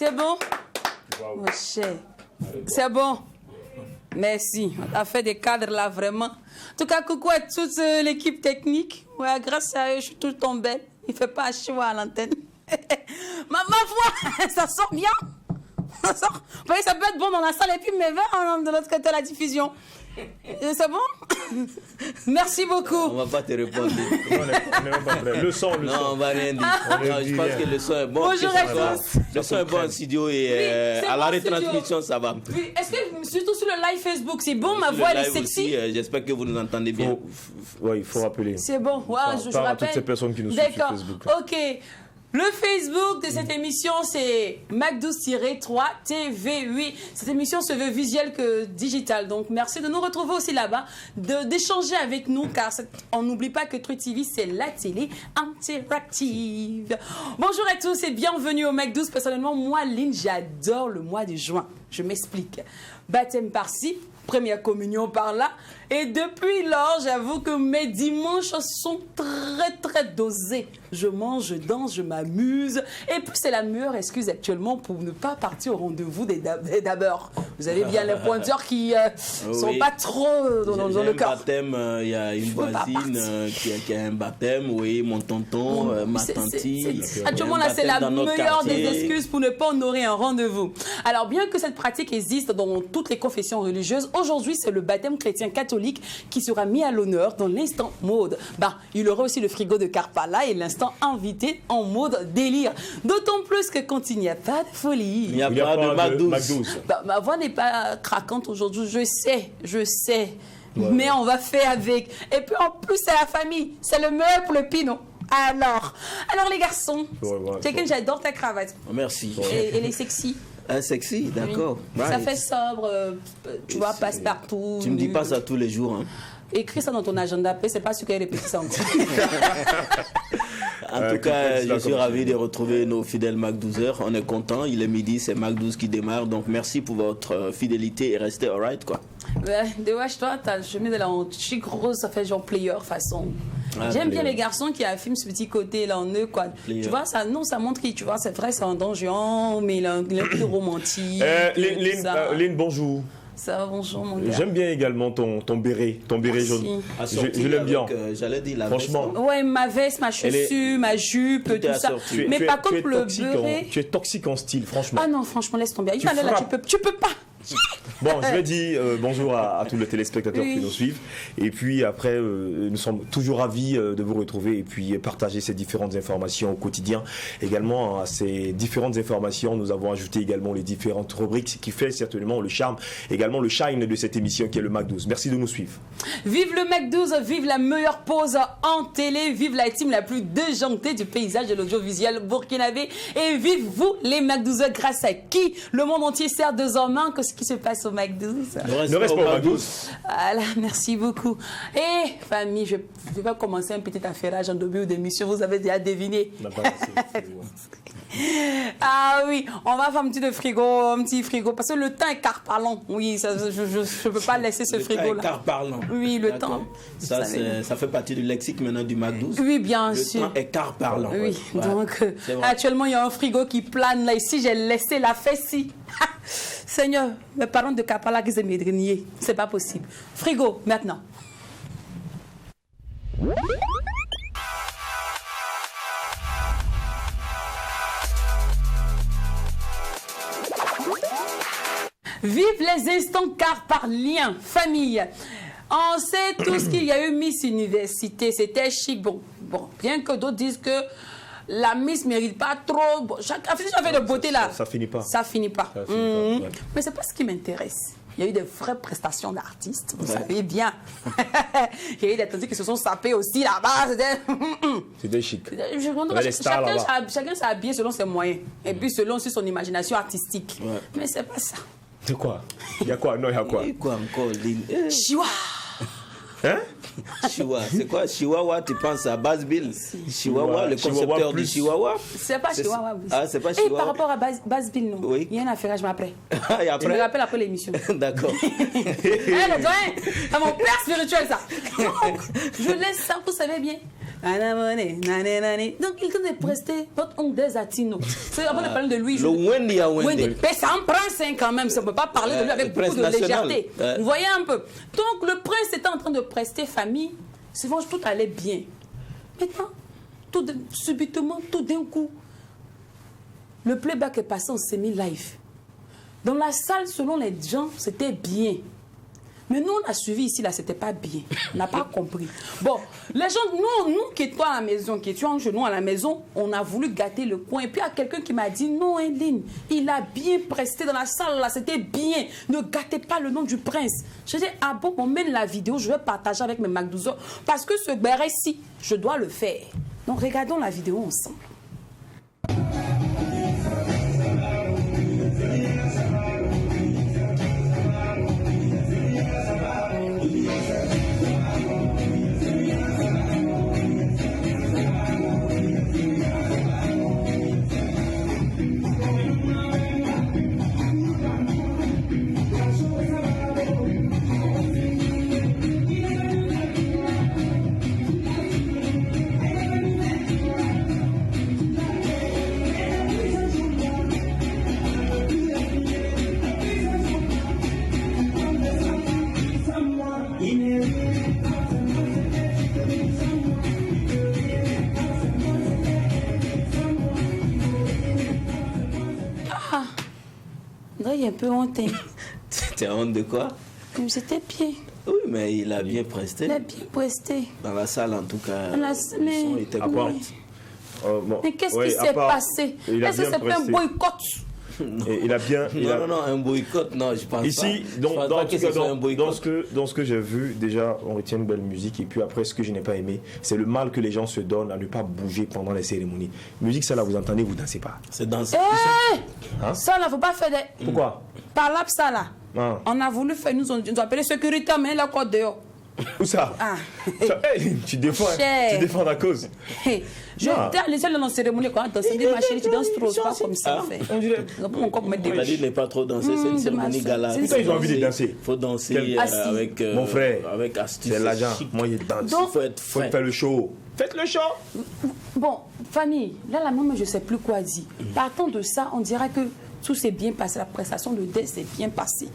C'est bon? Mon cher. C'est bon. Merci. On a fait des cadres là, vraiment. En tout cas, coucou à toute l'équipe technique. Ouais, grâce à eux, je suis tout le temps belle. Il ne fait pas chaud à l'antenne. ma voix, ça sort bien. Ça sort. Vous voyez, ça peut être bon dans la salle et puis mes verres de l'autre côté de la diffusion. C'est bon? Merci beaucoup. On ne va pas te répondre. On n'est même pas prêt. Le son. Non, on ne va rien dire. Non, je pense que le son est bon. Bonjour à tous. Le son est bon en studio et à la retransmission, ça va. Oui, est-ce que, surtout sur le live Facebook, c'est bon, ma voix elle est sexy? J'espère que vous nous entendez bien. Oui, il faut rappeler. C'est bon, ouais, je rappelle. À toutes ces personnes qui nous suivent sur Facebook. D'accord, ok. Le Facebook de cette émission, c'est Mac12-3 TV. Oui, cette émission se veut visuelle que digitale. Donc, merci de nous retrouver aussi là-bas, d'échanger avec nous, car on n'oublie pas que Truth TV, c'est la télé interactive. Bonjour à tous et bienvenue au Mac12. Personnellement, moi, Lynn, j'adore le mois de juin. Je m'explique. Baptême par-ci, première communion par-là. Et depuis lors, j'avoue que mes dimanches sont très dosés. Je mange, je danse, je m'amuse. Et puis, c'est la meilleure excuse actuellement pour ne pas partir au rendez-vous des dabeurs. Vous avez bien les pointeurs qui sont pas trop dans le cœur. Il y a une voisine qui a un baptême, oui, mon tonton, ma tante. Actuellement, là, c'est la meilleure des excuses pour ne pas honorer un rendez-vous. Alors, bien que cette pratique existe dans toutes les confessions religieuses, aujourd'hui, c'est le baptême chrétien catholique qui sera mis à l'honneur dans l'instant mode. Il y aura aussi le frigo de Karpala et l'instant invité en mode délire. D'autant plus que quand il n'y a pas de folie, il n'y a pas de Mac12. Ma voix n'est pas craquante aujourd'hui, je sais. Ouais. Mais on va faire avec. Et puis en plus, c'est la famille. C'est le meilleur pour le pinot. Alors les garçons, j'adore ta cravate. Merci. Et elle est sexy. Sexy, d'accord. Oui. Ça fait sobre, tu vois, passe partout. Tu me dis pas ça tous les jours. Hein. Écris ça dans ton agenda, c'est pas sûr qu'elle répète ça encore. En tout cas, je suis ravi de retrouver nos fidèles Mac12. On est content, il est midi, c'est Mac12 qui démarre. Donc merci pour votre fidélité et restez alright quoi. Toi, ta chemise de la chic rose, ça fait genre player façon. J'aime bien les garçons qui affirment ce petit côté là en eux quoi. Player. Tu vois ça, non, ça montre que tu vois c'est vrai, c'est un danger, mais il est un peu romantique. Lynn, bonjour. Ça va, bonjour mon gars. J'aime bien également ton béret jaune. Je l'aime bien. J'allais dire la franchement. Veste. Ouais, ma veste, ma chaussure, ma jupe, tout ça. Mais par contre le béret. Tu es toxique en style, franchement. Ah non, franchement, laisse tomber. Tu peux pas. Bon, je vais dire bonjour à tous les téléspectateurs qui nous suivent. Et puis après, nous sommes toujours ravis de vous retrouver et puis partager ces différentes informations au quotidien. Également, à ces différentes informations, nous avons ajouté également les différentes rubriques, ce qui fait certainement le charme, également le shine de cette émission qui est le Mac12. Merci de nous suivre. Vive le Mac12, vive la meilleure pause en télé, vive la team la plus déjantée du paysage de l'audiovisuel burkinabé et vive vous les Mac12 grâce à qui le monde entier sert désormais que ce qui se passe au Mac12. Ne reste pas au Mac12. Voilà, merci beaucoup. Et famille, je vais commencer un petit affairage en début d'émission, vous avez déjà deviné. Ah oui, on va faire un petit frigo, parce que le temps est car parlant. Oui, ça, je ne peux pas laisser ce frigo-là. Le temps est car parlant. Oui, le temps. Ça fait partie du lexique maintenant du Mac12. Oui, bien sûr. Le temps est car parlant. Oui, ouais. Donc actuellement, il y a un frigo qui plane là. Ici, j'ai laissé la fessie. Seigneur, mes parents de Kapala qui se médrinier, c'est pas possible. Frigo, maintenant. Vive les instants car par lien, famille. On sait tous qu'il y a eu Miss Université, c'était chic. Bon, bien que d'autres disent que la Miss ne mérite pas trop. Bon, chaque fait de beauté là. Ça finit pas. Ça finit pas. Ouais. Mais c'est pas ce qui m'intéresse. Il y a eu des vraies prestations d'artistes, vous savez bien. Il y a eu des artistes qui se sont sapés aussi là-bas. C'était chic. Chacun s'est habillé selon ses moyens. Et puis selon aussi son imagination artistique. Ouais. Mais c'est pas ça. C'est quoi? Il y a quoi? Non, il y a quoi? Quoi encore, Lynn? Chihuahua. Hein? Chihuahua, c'est quoi Chihuahua? Tu penses à Baz Bill? Chihuahua, le concepteur du Chihuahua? C'est pas Chihuahua. Ah, c'est pas Chihuahua. Et par rapport à Baz Bill, non? Oui. Il y a un affairage, je m'appelle. Et après? Je me rappelle après l'émission. D'accord. C'est mon père spirituel, ça. Je laisse ça, vous savez bien. Donc, il tente de prester votre oncle des Atinos. C'est avant de parler de lui. Le Wendy à Wendy. Mais ça en prend 5 quand même. Ça ne peut pas parler de lui avec beaucoup de légèreté. Vous voyez un peu. Donc, le prince était en train de prester famille. Souvent, tout allait bien. Maintenant, subitement, tout d'un coup, le playback est passé en semi-live. Dans la salle, selon les gens, c'était bien. Mais nous, on a suivi ici, là, c'était pas bien. On n'a pas compris. Bon, les gens, nous qui étions à la maison, qui étions chez nous à la maison, on a voulu gâter le coin. Et puis, il y a quelqu'un qui m'a dit, non, Eline, il a bien presté dans la salle, là, c'était bien. Ne gâtez pas le nom du prince. Je dis, ah bon, on mène la vidéo, je vais partager avec mes MacDouzo. Parce que ce béret-ci, je dois le faire. Donc, regardons la vidéo ensemble. Il y a un peu honte. T'es honte de quoi? C'était bien. Oui, mais il a bien presté. Il a bien presté. Dans la salle, en tout cas, le son était correct. Mais qu'est-ce qui s'est passé? Est-ce que c'est pas un boycott? Il a bien. Non, un boycott, non, je pense ici, pas. Dans ce que j'ai vu, déjà, on retient une belle musique. Et puis après, ce que je n'ai pas aimé, c'est le mal que les gens se donnent à ne pas bouger pendant les cérémonies. Musique, ça là, vous entendez, vous dansez pas. C'est danser. Ça là, faut pas faire des. Pourquoi? Par là, ça là. On a voulu faire, nous ont appelé sécurité, mais la quoi dehors. Où ça? Tu défends la cause. Je les seuls dans la cérémonie, quand tu danses des machines, tu danses trop, pas comme ça. On dirait. Il a dit ne pas trop danser, c'est une cérémonie gala. Putain, ils ont envie de danser. Il faut danser avec. Mon frère, avec astuce. c'est l'agent. Moi, il danse. Il faut faire le show. Faites le show. Bon, famille, là, la maman, je ne sais plus quoi dire. Partant de ça, on dirait que tout s'est bien passé. La prestation de dé s'est bien passée.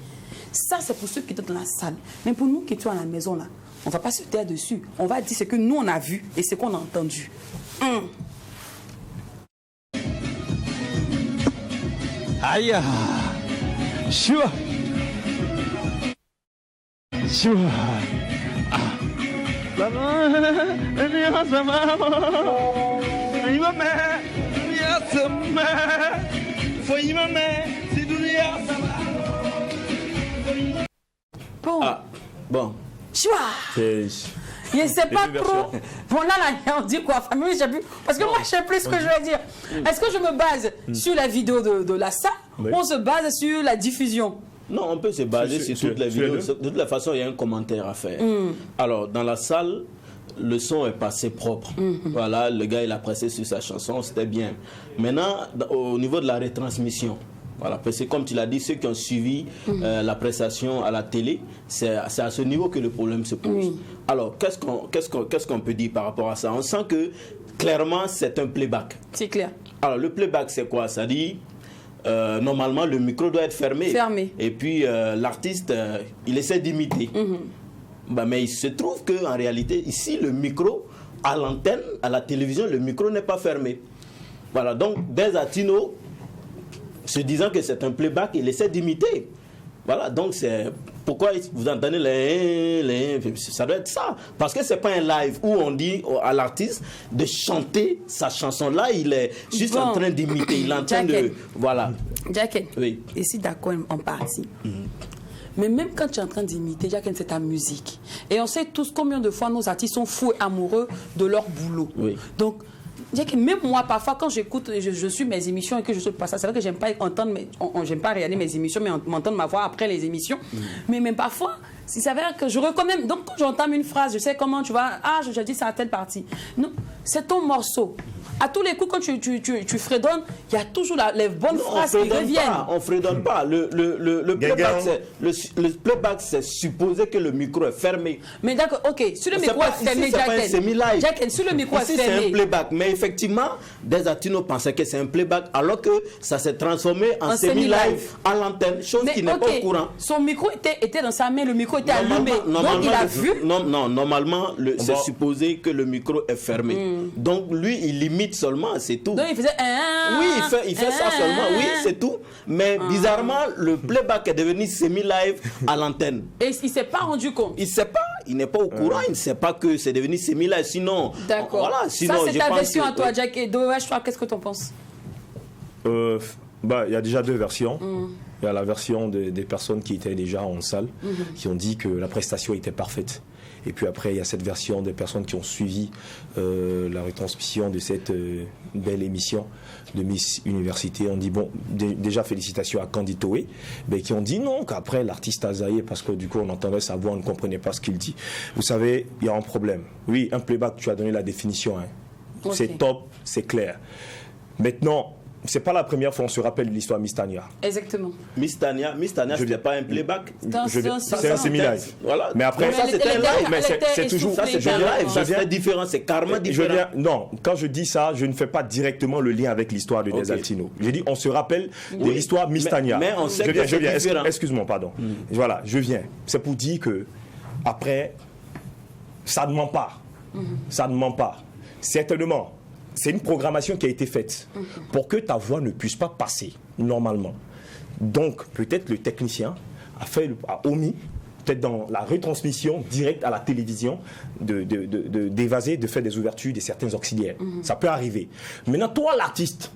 Ça, c'est pour ceux qui étaient dans la salle. Mais pour nous qui étions à la maison, là, on ne va pas se taire dessus. On va dire ce que nous, on a vu et ce qu'on a entendu. Aïe! Chua! Chua! Bon. Bon. Chua! Je ne sais pas trop. Bon, là, on dit quoi, famille? J'ai plus. Parce que moi, je ne sais plus ce que je vais dire. Est-ce que je me base sur la vidéo de la salle ou on se base sur la diffusion? Non, on peut se baser sur toutes les vidéos. De toute la façon, il y a un commentaire à faire. Alors, dans la salle, le son est passé propre. Voilà, le gars, il a pressé sur sa chanson, c'était bien. Maintenant, au niveau de la retransmission, voilà, parce que comme tu l'as dit, ceux qui ont suivi la prestation à la télé, c'est à ce niveau que le problème se pose. Alors, qu'est-ce qu'on peut dire par rapport à ça? On sent que, clairement, c'est un playback. C'est clair. Alors, le playback, c'est quoi? Ça dit, normalement, le micro doit être fermé. Et puis, l'artiste, il essaie d'imiter. Mais il se trouve qu'en réalité, ici, le micro, à l'antenne, à la télévision, le micro n'est pas fermé. Voilà, donc, Des Latino, se disant que c'est un playback, il essaie d'imiter. Voilà, donc c'est pourquoi vous entendez les ça doit être ça. Parce que c'est pas un live où on dit à l'artiste de chanter sa chanson. Là, il est juste en train d'imiter. Il est en train de... Voilà. Jacken, oui. Ici, d'accord, en partie. Mais même quand tu es en train d'imiter, Jacken, c'est ta musique. Et on sait tous combien de fois nos artistes sont fous et amoureux de leur boulot. Oui. Donc, même moi, parfois, quand j'écoute, je suis mes émissions et que je suis pas ça, c'est vrai que j'aime pas entendre, j'aime pas regarder mes émissions, mais m'entendre ma voix après les émissions. Mais même parfois, il s'avère que je reconnais. Donc, quand j'entame une phrase, je sais comment tu vas. Ah, je dis ça à telle partie. Non, c'est ton morceau. À tous les coups, quand tu fredonnes, il y a toujours les bonnes phrases qui reviennent. On ne fredonne pas. Le playback, c'est supposé que le micro est fermé. Mais d'accord, ok. Si le micro est fermé, Jacken, si le micro est fermé. C'est un playback. Mais effectivement, des Latino pensaient que c'est un playback, alors que ça s'est transformé en semi-live à l'antenne, chose qui n'est pas au courant. Son micro était dans sa main, le micro était allumé. Donc il a vu. Non, normalement, c'est supposé que le micro est fermé. Donc lui, il limite seulement, c'est tout. Donc il faisait oui, il fait ça seulement, oui, c'est tout. Mais bizarrement, le playback est devenu semi-live à l'antenne. Et il s'est pas rendu compte. Il sait pas, il n'est pas au courant, il ne sait pas que c'est devenu semi-live. Sinon, d'accord. Voilà, sinon, ça c'est ta version à toi, Jack. Et Dommage, toi, qu'est-ce que tu en penses? Il y a déjà deux versions. Il y a la version des personnes qui étaient déjà en salle, qui ont dit que la prestation était parfaite. Et puis après, il y a cette version des personnes qui ont suivi la retransmission de cette belle émission de Miss Université. On dit, bon, déjà félicitations à Candy Toé, mais qui ont dit non, qu'après l'artiste a zaïé parce que du coup on entendait sa voix, on ne comprenait pas ce qu'il dit. Vous savez, il y a un problème. Oui, un playback, tu as donné la définition. Hein. Okay. C'est top, c'est clair. Maintenant, c'est pas la première fois qu'on se rappelle de l'histoire Miss Tania. Exactement. Miss Tania, c'était pas un playback. C'est un semi-live. Voilà. Mais après, ça c'était un live. Mais c'est toujours ça, c'est un live. Ça c'est différent, c'est carrément différent. Non, quand je dis ça, je ne fais pas directement le lien avec l'histoire de Des Altino. J'ai dit, on se rappelle de l'histoire Miss Tania. Mais on sait que je viens. Excuse-moi, pardon. Voilà, je viens. C'est pour dire que après, ça ne ment pas. Ça ne ment pas. Certainement. C'est une programmation qui a été faite pour que ta voix ne puisse pas passer normalement. Donc, peut-être le technicien a omis, peut-être dans la retransmission directe à la télévision, d'évaser, de faire des ouvertures de certains auxiliaires. Ça peut arriver. Maintenant, toi, l'artiste,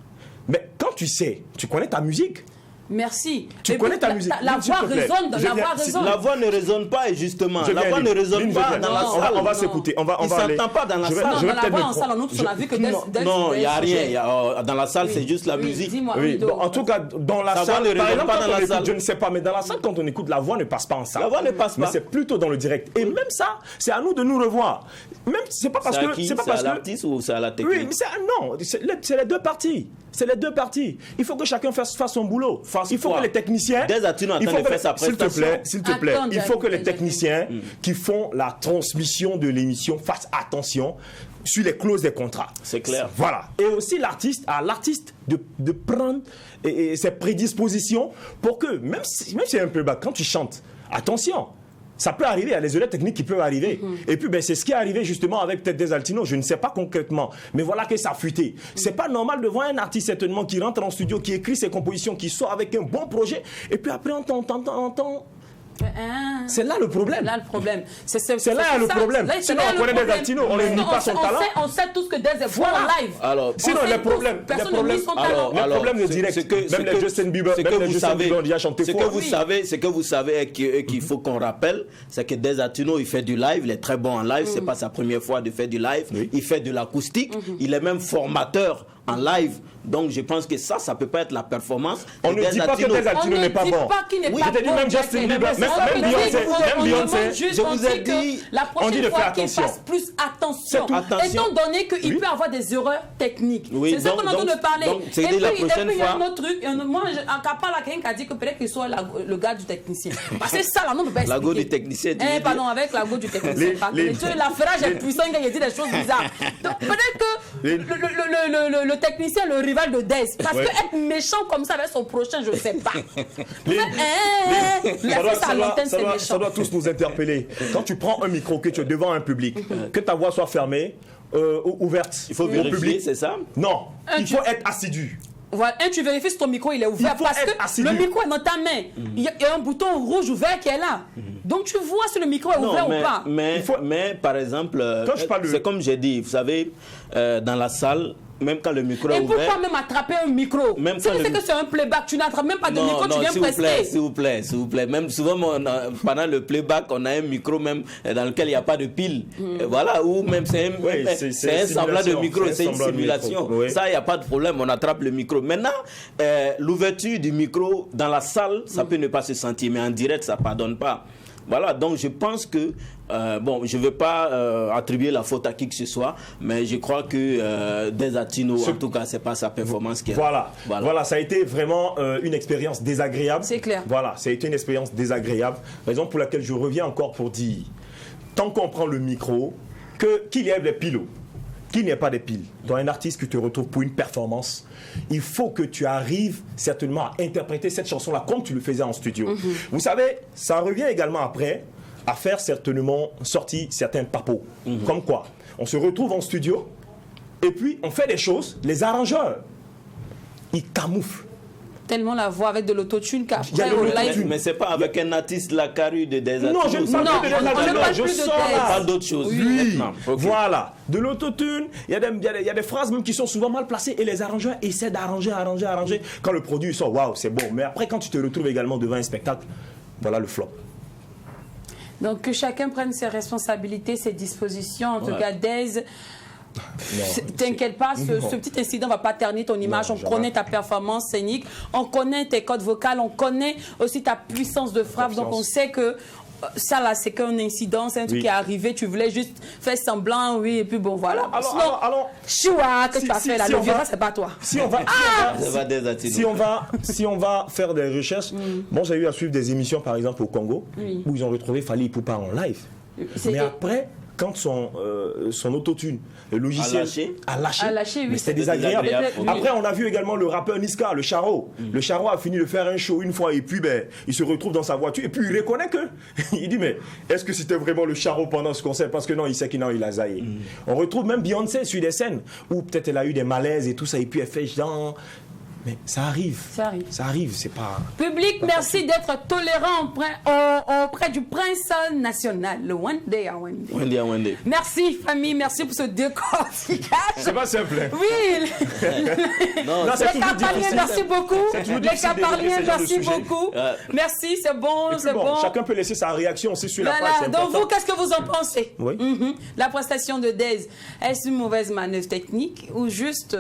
mais quand tu connais ta musique. Merci. Tu connais ta musique. La voix résonne. La voix ne résonne pas, justement. La voix ne résonne pas dans la salle. On va s'écouter. Il ne s'entend pas dans la salle. Non, dans la voix en salle, on a vu que non, il n'y a rien. Dans la salle, c'est juste la musique. Oui. En tout cas, dans la salle, par exemple, quand on écoute, je ne sais pas, mais dans la salle, quand on écoute, la voix ne passe pas en salle. La voix ne passe pas. Mais c'est plutôt dans le direct. Et même ça, c'est à nous de nous revoir. Même, c'est pas parce que. C'est à l'artiste ou c'est à la technique? Oui, mais non, c'est les deux parties. C'est les deux parties. Il faut que chacun fasse son boulot. Il faut que les techniciens. Des Latino en train de faire sa prestation. S'il te plaît, il faut que les techniciens qui font la transmission de l'émission fassent attention sur les clauses des contrats. C'est clair. Voilà. Et aussi l'artiste de prendre ses prédispositions pour que, même si c'est un peu bas, quand tu chantes, attention. Ça peut arriver, il y a les erreurs techniques qui peuvent arriver. Et puis, c'est ce qui est arrivé justement avec peut-être Des Altino, je ne sais pas concrètement. Mais voilà que ça a fuité. C'est pas normal de voir un artiste certainement qui rentre en studio, qui écrit ses compositions, qui sort avec un bon projet, et puis après on entend. C'est là le problème. Là le problème. C'est là le problème. Sinon on connaît Des Altino, on ne nie pas son talent. On sait tous que Des est fort en live. Alors, sinon les problèmes de direct, même les Justin Bieber, ont déjà chanté fort. Ce que vous savez et qu'il faut qu'on rappelle, c'est que Des Altino, il fait du live, il est très bon en live, c'est pas sa première fois de faire du live, il fait de l'acoustique, il est même formateur en live. Donc je pense que ça peut pas être la performance. On ne dit pas que Des Altino n'est pas bon. Oui, je te dis même Justin Bieber, même Beyoncé, je vous ai dit, la prochaine fois qu'il fasse plus attention. Étant donné qu'il peut avoir des erreurs techniques. C'est ça qu'on entend de parler. Et puis il y a un autre truc. Moi, en capant là, quelqu'un qui a dit que peut-être qu'il soit le gars du technicien. Parce que c'est ça, là, non, on peut pas expliquer. La go du technicien. Pardon, avec la go du technicien. La ferrage est puissant, il dit des choses bizarres. Donc peut-être que le technicien, le rival de Des, parce que être méchant comme ça avec son prochain, je ne sais pas. Ça doit tous nous interpeller. Quand tu prends un micro, que tu es devant un public, que ta voix soit fermée ou ouverte, il faut vérifier, c'est ça? Non, il faut être assidu. Voilà, tu vérifies si ton micro il est ouvert parce que le micro est dans ta main. Il y a un bouton rouge ouvert qui est là. Donc tu vois si le micro est ouvert ou pas. Mais par exemple, c'est comme j'ai dit, vous savez, dans la salle, même quand le micro est ouvert. Et pourquoi même attraper un micro? Si tu sais que c'est un playback, tu n'attrapes même pas de micro, tu viens prester. S'il vous plaît. Même souvent, pendant le playback, on a un micro même dans lequel il n'y a pas de pile. Voilà, ou même c'est un semblant de micro, c'est une simulation. Ça, il n'y a pas de problème, on attrape le micro. Maintenant, l'ouverture du micro dans la salle, ça peut ne pas se sentir, mais en direct, ça ne pardonne pas. Voilà, donc je pense que, bon, je ne veux pas attribuer la faute à qui que ce soit, mais je crois que Desatino, en tout cas, ce n'est pas sa performance qui est... Voilà, ça a été vraiment une expérience désagréable. C'est clair. Voilà, ça a été une expérience désagréable. Raison pour laquelle je reviens encore pour dire, tant qu'on prend le micro, qu'il y ait des pilotes, qu'il n'y ait pas de piles. Dans un artiste qui te retrouve pour une performance, il faut que tu arrives certainement à interpréter cette chanson-là comme tu le faisais en studio. Vous savez, ça revient également après à faire certainement sortir certains papos. Comme quoi, on se retrouve en studio et puis on fait des choses, les arrangeurs, ils camouflent. Tellement la voix avec de l'autotune qu'après au live... Mais c'est pas avec un artiste la carrue de Desatino. Non, je ne parle pas de Desatino. Je sors là. On parle d'autre chose. Oui, voilà. De l'autotune, il y a des phrases même qui sont souvent mal placées et les arrangeurs essaient d'arranger. Quand le produit sort, waouh, c'est bon. Mais après, quand tu te retrouves également devant un spectacle, voilà le flop. Donc que chacun prenne ses responsabilités, ses dispositions. En tout cas, Dez... T'inquiète pas, ce petit incident va pas ternir ton image. On connaît ta performance scénique, on connaît tes codes vocales, on connaît aussi ta puissance de frappe. Donc on sait que ça là, c'est qu'un incident, c'est un truc qui est arrivé. Tu voulais juste faire semblant, oui, et puis bon, voilà. Alors, choua, que tu as fait là, le violon, c'est pas toi. Si on va faire des recherches, bon, j'ai eu à suivre des émissions, par exemple au Congo, où ils ont retrouvé Fally Ipupa en live. Mais après, quand son autotune, le logiciel a lâché, oui, mais c'était désagréable. Après, on a vu également le rappeur Niska, le Charo. Le Charo a fini de faire un show une fois et puis il se retrouve dans sa voiture et puis il reconnaît que. Il dit, mais est-ce que c'était vraiment le Charo pendant ce concert? Parce que non, il sait qu'il a zaillé. On retrouve même Beyoncé sur des scènes où peut-être elle a eu des malaises et tout ça et puis elle fait genre... Mais ça arrive. C'est pas... Public, merci d'être tolérant auprès du prince national, le Wendy. Merci, famille, merci pour ce décortiquage. C'est pas simple. Oui. Les Capaliens, merci beaucoup. Les Capaliens, merci beaucoup. Merci, c'est bon, c'est bon. Chacun peut laisser sa réaction aussi sur la page. Donc vous, qu'est-ce que vous en pensez? La prestation de Dez, est-ce une mauvaise manœuvre technique ou juste...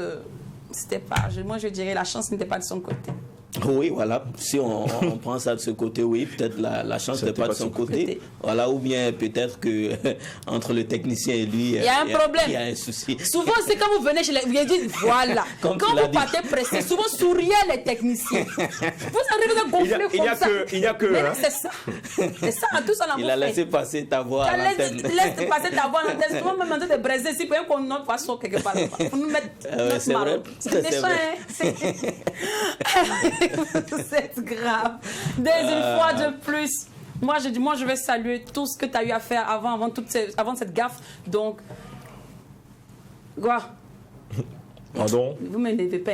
C'était pas, moi je dirais la chance n'était pas de son côté. Oui, voilà. Si on prend ça de ce côté, oui, peut-être la chance n'est pas de son côté. Voilà, ou bien peut-être que entre le technicien et lui, il y a un problème. Il y a un souci. Souvent, c'est quand vous venez chez les... Vous dites, voilà. Quand vous partez pressé, souvent souriez les techniciens. Vous arrivez à gonfler comme ça. Il y a que... Mais là, c'est ça. C'est ça, tout ça. Il a laissé passer ta voix à l'antenne. Laisse passer ta voix à l'antenne. Souvent, même en train de briser, si pour qu'on note poisson quelque part. Pour nous mettre c'est vrai. C'est méchant, c'est grave. Une fois de plus, moi je vais saluer tout ce que tu as eu à faire avant cette gaffe. Donc, quoi? Pardon? Vous m'énervez pas.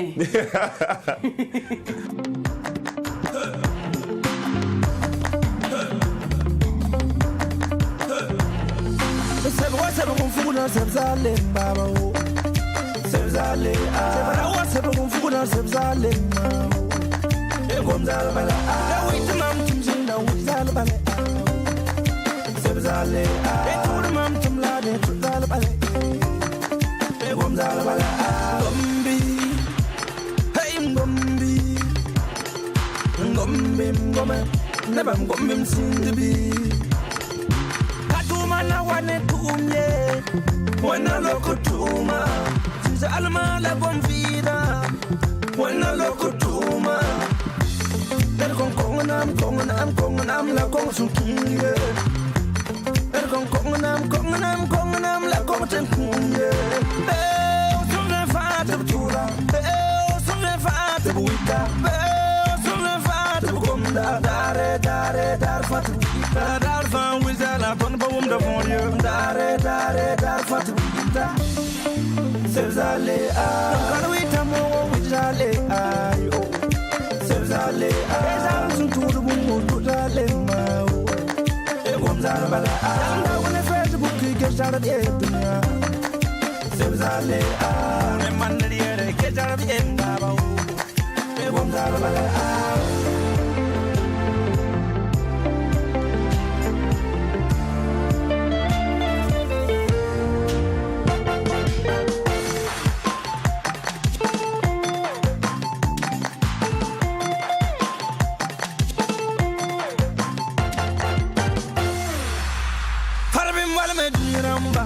me diniramba.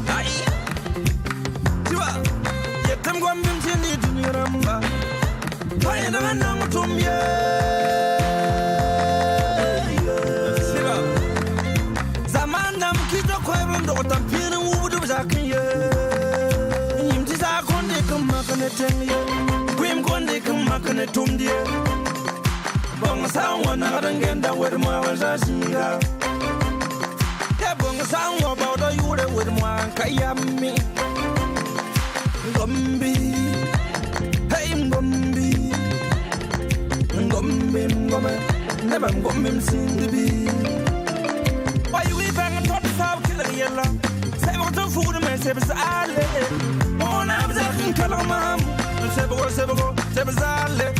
Tu vois, yetem gwam bim tindi diniramba. Kaya na nang tumye. Zaman nam kido koy ndo tampina wudu zakiye. Yimti za konde kuma kana tenye. Kwim konde kuma kana tumdie. Bong sang wana ngenda wer ma wazasiya. Ya bong sang wa bawda yure wer ma kayami. Ngombi. Hey ngombi. Ngombi ngome. Never ngombi msindibi. Why you even talk about killing yella? Say what the food man say bizarre. On a besoin de calamam. C'est bizarre.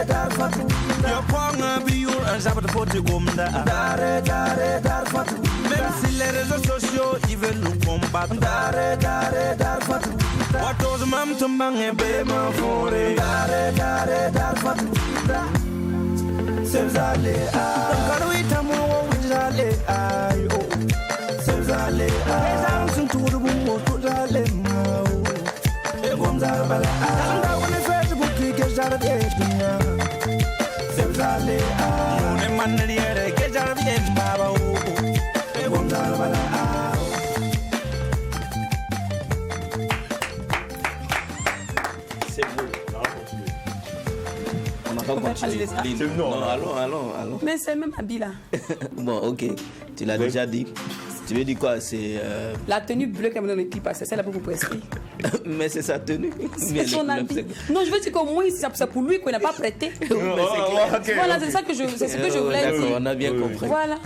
Dar fatu. Ya panga biur un sabat poti gomda. Dar fatu. Même si les réseaux sociaux ils veulent nous combattre. Dar fatu. What does mam tumbang e be ma fore. Dar fatu. Sebzale a. Quand we tamo wizale a yo. Sebzale a. Ezang sun tudu bumo tudale ma. E gomzar bala a. Anda woni Facebook ke jar de dunya. Sebzale a. Ne manriere ke jar de baba o. E gomzar bala a. C'est beau. On va continuer. Non, allons. Mais c'est même habit là. Bon, ok. Tu l'as déjà dit. Tu veux dire quoi? C'est la tenue bleue qu'elle me donne le clip, c'est celle-là pour vous prescrire. Mais c'est sa tenue. C'est son habit. Non, je veux dire qu'au moins c'est pour lui qu'on n'a pas prêté. Voilà, c'est ça que c'est ce que je voulais dire. D'accord, on a bien compris. Voilà.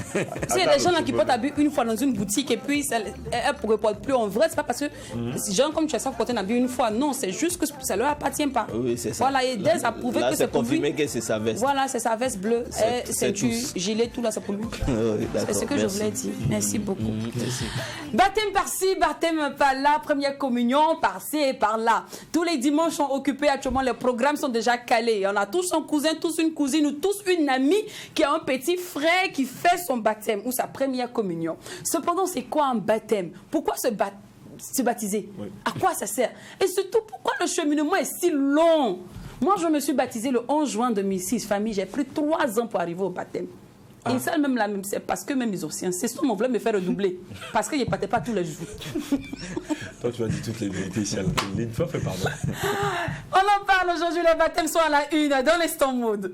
S'il y a des gens là qui portent habit une fois dans une boutique et puis elle ne porte plus en vrai, c'est pas parce que ces gens comme tu as ça porter un habit une fois. Non, c'est juste que ça leur appartient pas. Oui, c'est ça. Voilà, et Dez a prouvé que c'est pour lui. confirmé que c'est sa veste. Voilà, c'est sa veste bleue, ceinture, gilet, tout là, c'est pour lui. C'est ce que je voulais dire. Merci beaucoup. Baptême par-ci, baptême par-là, première communion par-ci et par-là. Tous les dimanches sont occupés actuellement, les programmes sont déjà calés. On a tous un cousin, tous une cousine ou tous une amie qui a un petit frère qui fait son baptême ou sa première communion. Cependant, c'est quoi un baptême? Pourquoi se baptiser? Oui. À quoi ça sert? Et surtout, pourquoi le cheminement est si long? Moi, je me suis baptisé le 11 juin 2006. Famille, j'ai pris 3 ans pour arriver au baptême. Et ça, même là, c'est parce que même ils ont insisté, on voulait me faire redoubler. Parce qu'ils ne partaient pas tous les jours. Toi, tu as dit toutes les vérités ici à la une fois, fais pardon. On en parle aujourd'hui, les baptêmes sont à la une dans l'instant mode.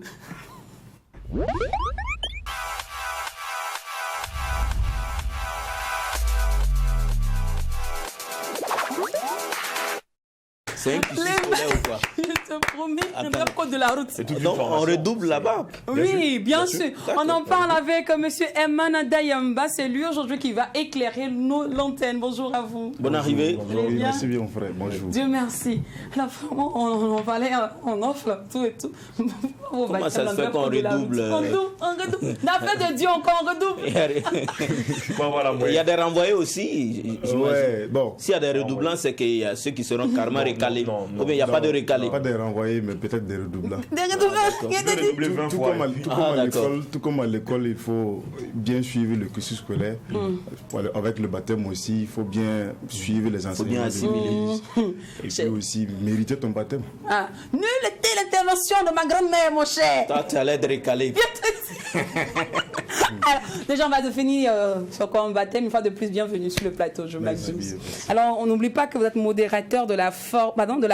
C'est un cursus scolaire ou quoi? Je te promets, on est code de la route. Donc on redouble là-bas. Oui, bien sûr. On en parle avec M. Emana Dayamba. C'est lui aujourd'hui qui va éclairer l'antenne. Bonjour à vous. Bonne arrivée. Bonjour, merci bien mon frère. Bonjour. Dieu merci. Alors vraiment, on va aller en offre, tout et tout. Comment ça se fait qu'on redouble? On redouble. L'affaire de Dieu, encore on redouble. Il y a des renvoyés aussi. Ouais, bon. S'il y a des redoublants, c'est qu'il y a ceux qui seront carrément recalés. Non, ou bien il n'y a pas de recalés. Pas des renvoyés, mais peut-être des redoublants. Des redoublants. Tout comme à l'école, il faut bien suivre le cursus scolaire. Avec le baptême aussi, il faut bien suivre les enseignements de l'Église. Et puis aussi mériter ton baptême. Ah, nulle était l'intervention de ma grand-mère, mon cher. Toi, tu allais être recalé. Alors, déjà, on va définir sur quoi on baptême. Une fois de plus, bienvenue sur le plateau, je m'excuse. Alors, on n'oublie pas que vous êtes modérateur de la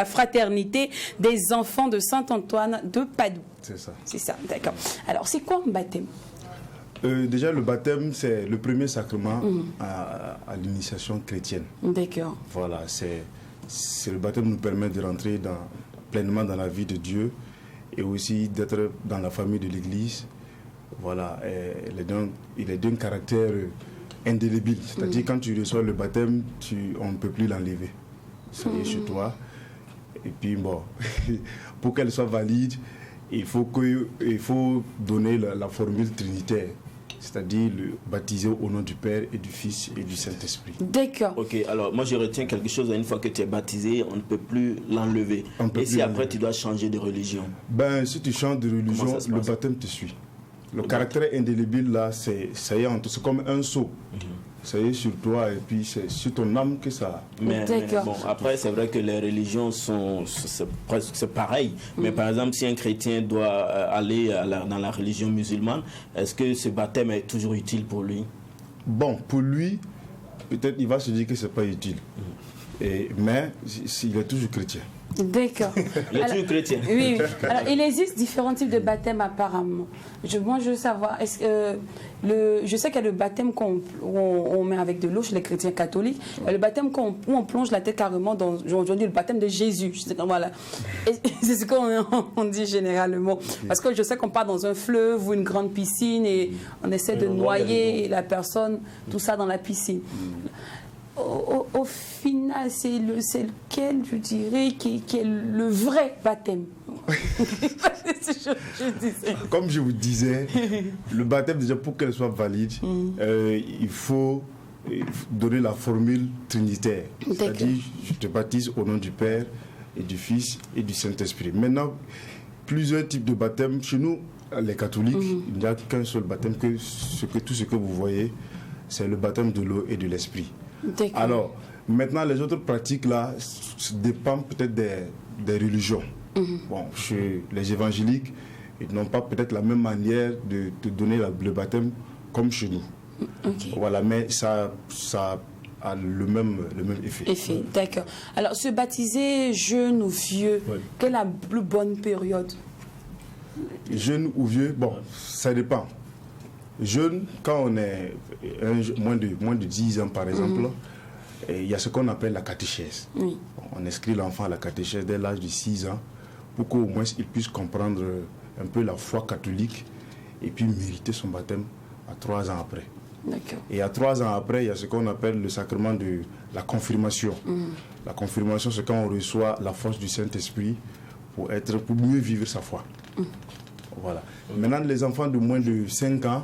fraternité des enfants de Saint-Antoine de Padoue. C'est ça. C'est ça, d'accord. Alors, c'est quoi un baptême? Déjà, le baptême, c'est le premier sacrement à l'initiation chrétienne. D'accord. Voilà, c'est le baptême nous permet de rentrer pleinement dans la vie de Dieu et aussi d'être dans la famille de l'Église. Voilà, il est d'un caractère indélébile. C'est-à-dire quand tu reçois le baptême, on ne peut plus l'enlever. Ça y est chez toi. Et puis bon, pour qu'elle soit valide, il faut donner la formule trinitaire. C'est-à-dire le baptiser au nom du Père et du Fils et du Saint-Esprit. D'accord. Ok, alors moi je retiens quelque chose. Une fois que tu es baptisé, on ne peut plus l'enlever. Et si après tu dois changer de religion? Ben, si tu changes de religion, le baptême te suit. Le caractère indélébile, là, c'est comme un sceau. Ça y est sur toi et puis c'est sur ton âme que ça... Mais bon, après, c'est vrai que les religions c'est pareil. Mais par exemple, si un chrétien doit aller dans la religion musulmane, est-ce que ce baptême est toujours utile pour lui? Bon, pour lui, peut-être il va se dire que c'est pas utile. Mais il est toujours chrétien. D'accord. Il est toujours chrétien. Oui, oui. Alors, il existe différents types de baptêmes apparemment. Moi, je veux savoir, je sais qu'il y a le baptême où on met avec de l'eau chez les chrétiens catholiques. Il y a le baptême où on plonge la tête carrément dans, aujourd'hui, le baptême de Jésus. Voilà. C'est ce qu'on dit généralement. Parce que je sais qu'on part dans un fleuve ou une grande piscine et on essaie de noyer la personne, tout ça dans la piscine. Au final, c'est lequel, je dirais, qui est le vrai baptême? Comme je vous disais, le baptême, déjà, pour qu'elle soit valide, il faut donner la formule trinitaire. C'est-à-dire, je te baptise au nom du Père et du Fils et du Saint-Esprit. Maintenant, plusieurs types de baptêmes. Chez nous, les catholiques, il n'y a qu'un seul baptême, tout ce que vous voyez, c'est le baptême de l'eau et de l'Esprit. Alors, maintenant, les autres pratiques là dépendent peut-être des religions. Bon, chez les évangéliques, ils n'ont pas peut-être la même manière de donner le baptême comme chez nous. Voilà, mais ça a le même effet. D'accord. Alors, se baptiser jeune ou vieux, quelle est la plus bonne période? Jeune ou vieux, bon, ça dépend. Jeune, quand on est moins de 10 ans par exemple, il y a ce qu'on appelle la catéchèse. On inscrit l'enfant à la catéchèse dès l'âge de 6 ans pour qu'au moins il puisse comprendre un peu la foi catholique et puis mériter son baptême à 3 ans après. Et à 3 ans après, il y a ce qu'on appelle le sacrement de la confirmation. La confirmation, c'est quand on reçoit la force du Saint-Esprit pour mieux vivre sa foi. Voilà. Maintenant, les enfants de moins de 5 ans,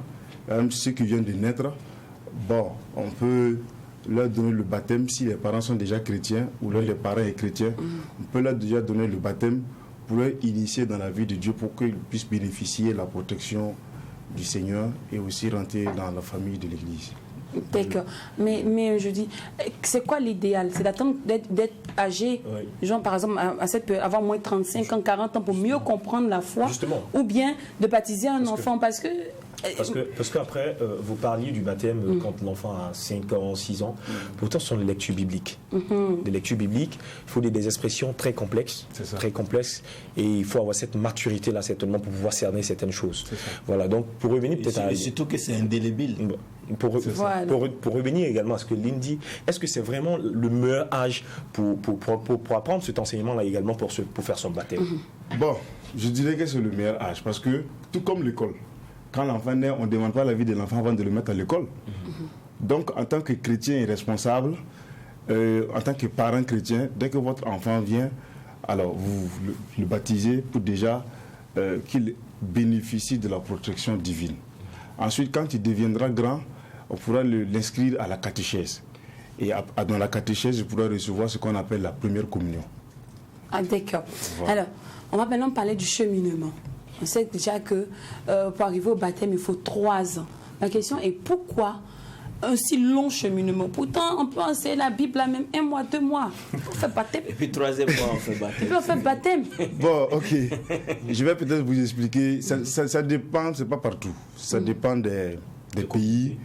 ceux qui viennent de naître, bon, on peut leur donner le baptême si les parents sont déjà chrétiens ou l'un des parents est chrétien. On peut leur déjà donner le baptême pour leur initier dans la vie de Dieu pour qu'ils puissent bénéficier de la protection du Seigneur et aussi rentrer dans la famille de l'Église. D'accord. Mais je dis, c'est quoi l'idéal? C'est d'attendre d'être âgé, genre par exemple à cette période, avoir moins de 35 ans, 40 ans pour mieux comprendre la foi? Justement. Ou bien de baptiser un enfant parce qu'après, vous parliez du baptême quand l'enfant a 5 ans, 6 ans. Pourtant, ce sont les lectures bibliques. Des lectures bibliques, il faut des expressions très complexes. Et il faut avoir cette maturité-là, certainement, pour pouvoir cerner certaines choses. Voilà, donc pour revenir peut-être à... Et surtout que c'est indélébile. Pour revenir également à ce que Lynn dit, est-ce que c'est vraiment le meilleur âge pour apprendre cet enseignement-là également pour faire son baptême? Bon, je dirais que c'est le meilleur âge parce que, tout comme l'école, quand l'enfant naît, on ne demande pas l'avis de l'enfant avant de le mettre à l'école. Donc, en tant que chrétien et responsable, en tant que parent chrétien, dès que votre enfant vient, alors vous le baptisez pour déjà qu'il bénéficie de la protection divine. Ensuite, quand il deviendra grand, on pourra l'inscrire à la catéchèse. Et dans la catéchèse, il pourra recevoir ce qu'on appelle la première communion. Ah, d'accord. Voilà. Alors, on va maintenant parler du cheminement. On sait déjà que pour arriver au baptême, il faut 3 ans. La question est pourquoi un si long cheminement? Pourtant, on peut enseigner la Bible là même 1 mois, 2 mois. On fait baptême. Et puis 3e mois, on fait baptême. Et puis on fait baptême. Bon, ok. Je vais peut-être vous expliquer. Ça dépend, c'est pas partout. Ça dépend des pays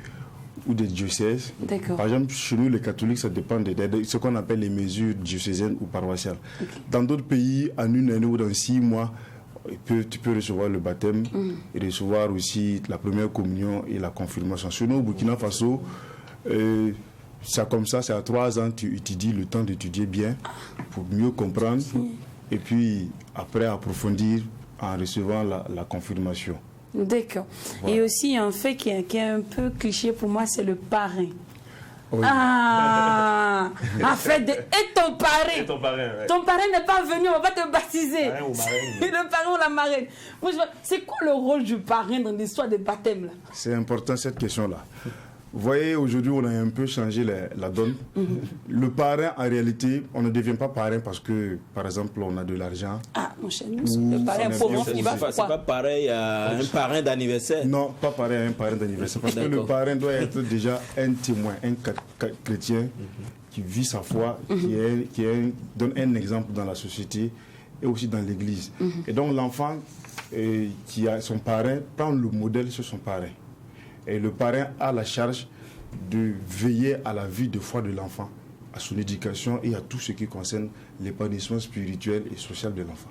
ou des diocèses. Par exemple, chez nous, les catholiques, ça dépend de ce qu'on appelle les mesures diocésaines ou paroissiales. Dans d'autres pays, en 1 année ou dans 6 mois, tu peux recevoir le baptême et recevoir aussi la première communion et la confirmation. Chez nous, au Burkina Faso, c'est comme ça, c'est à 3 ans, tu étudies, le temps d'étudier bien pour mieux comprendre et puis après approfondir en recevant la confirmation. D'accord. Voilà. Et aussi, un fait qui est un peu cliché pour moi, c'est le parrain. Oui. Ah, en fait, et ton parrain. Et ton parrain, ouais. Ton parrain n'est pas venu, on va pas te baptiser. Parrain ou marraine. Le parrain ou la marraine. C'est quoi le rôle du parrain dans l'histoire des baptêmes là? C'est important cette question-là. Vous voyez, aujourd'hui, on a un peu changé la donne. Le parrain, en réalité, on ne devient pas parrain parce que, par exemple, on a de l'argent. Ah, mon cher, le parrain pauvre, il va faire quoi? C'est pas pareil à un parrain d'anniversaire. Non, pas pareil à un parrain d'anniversaire. Parce que le parrain doit être déjà un témoin, un chrétien qui vit sa foi, qui donne un exemple dans la société et aussi dans l'église. Et donc, l'enfant qui a son parrain prend le modèle sur son parrain. Et le parrain a la charge de veiller à la vie de foi de l'enfant, à son éducation et à tout ce qui concerne l'épanouissement spirituel et social de l'enfant.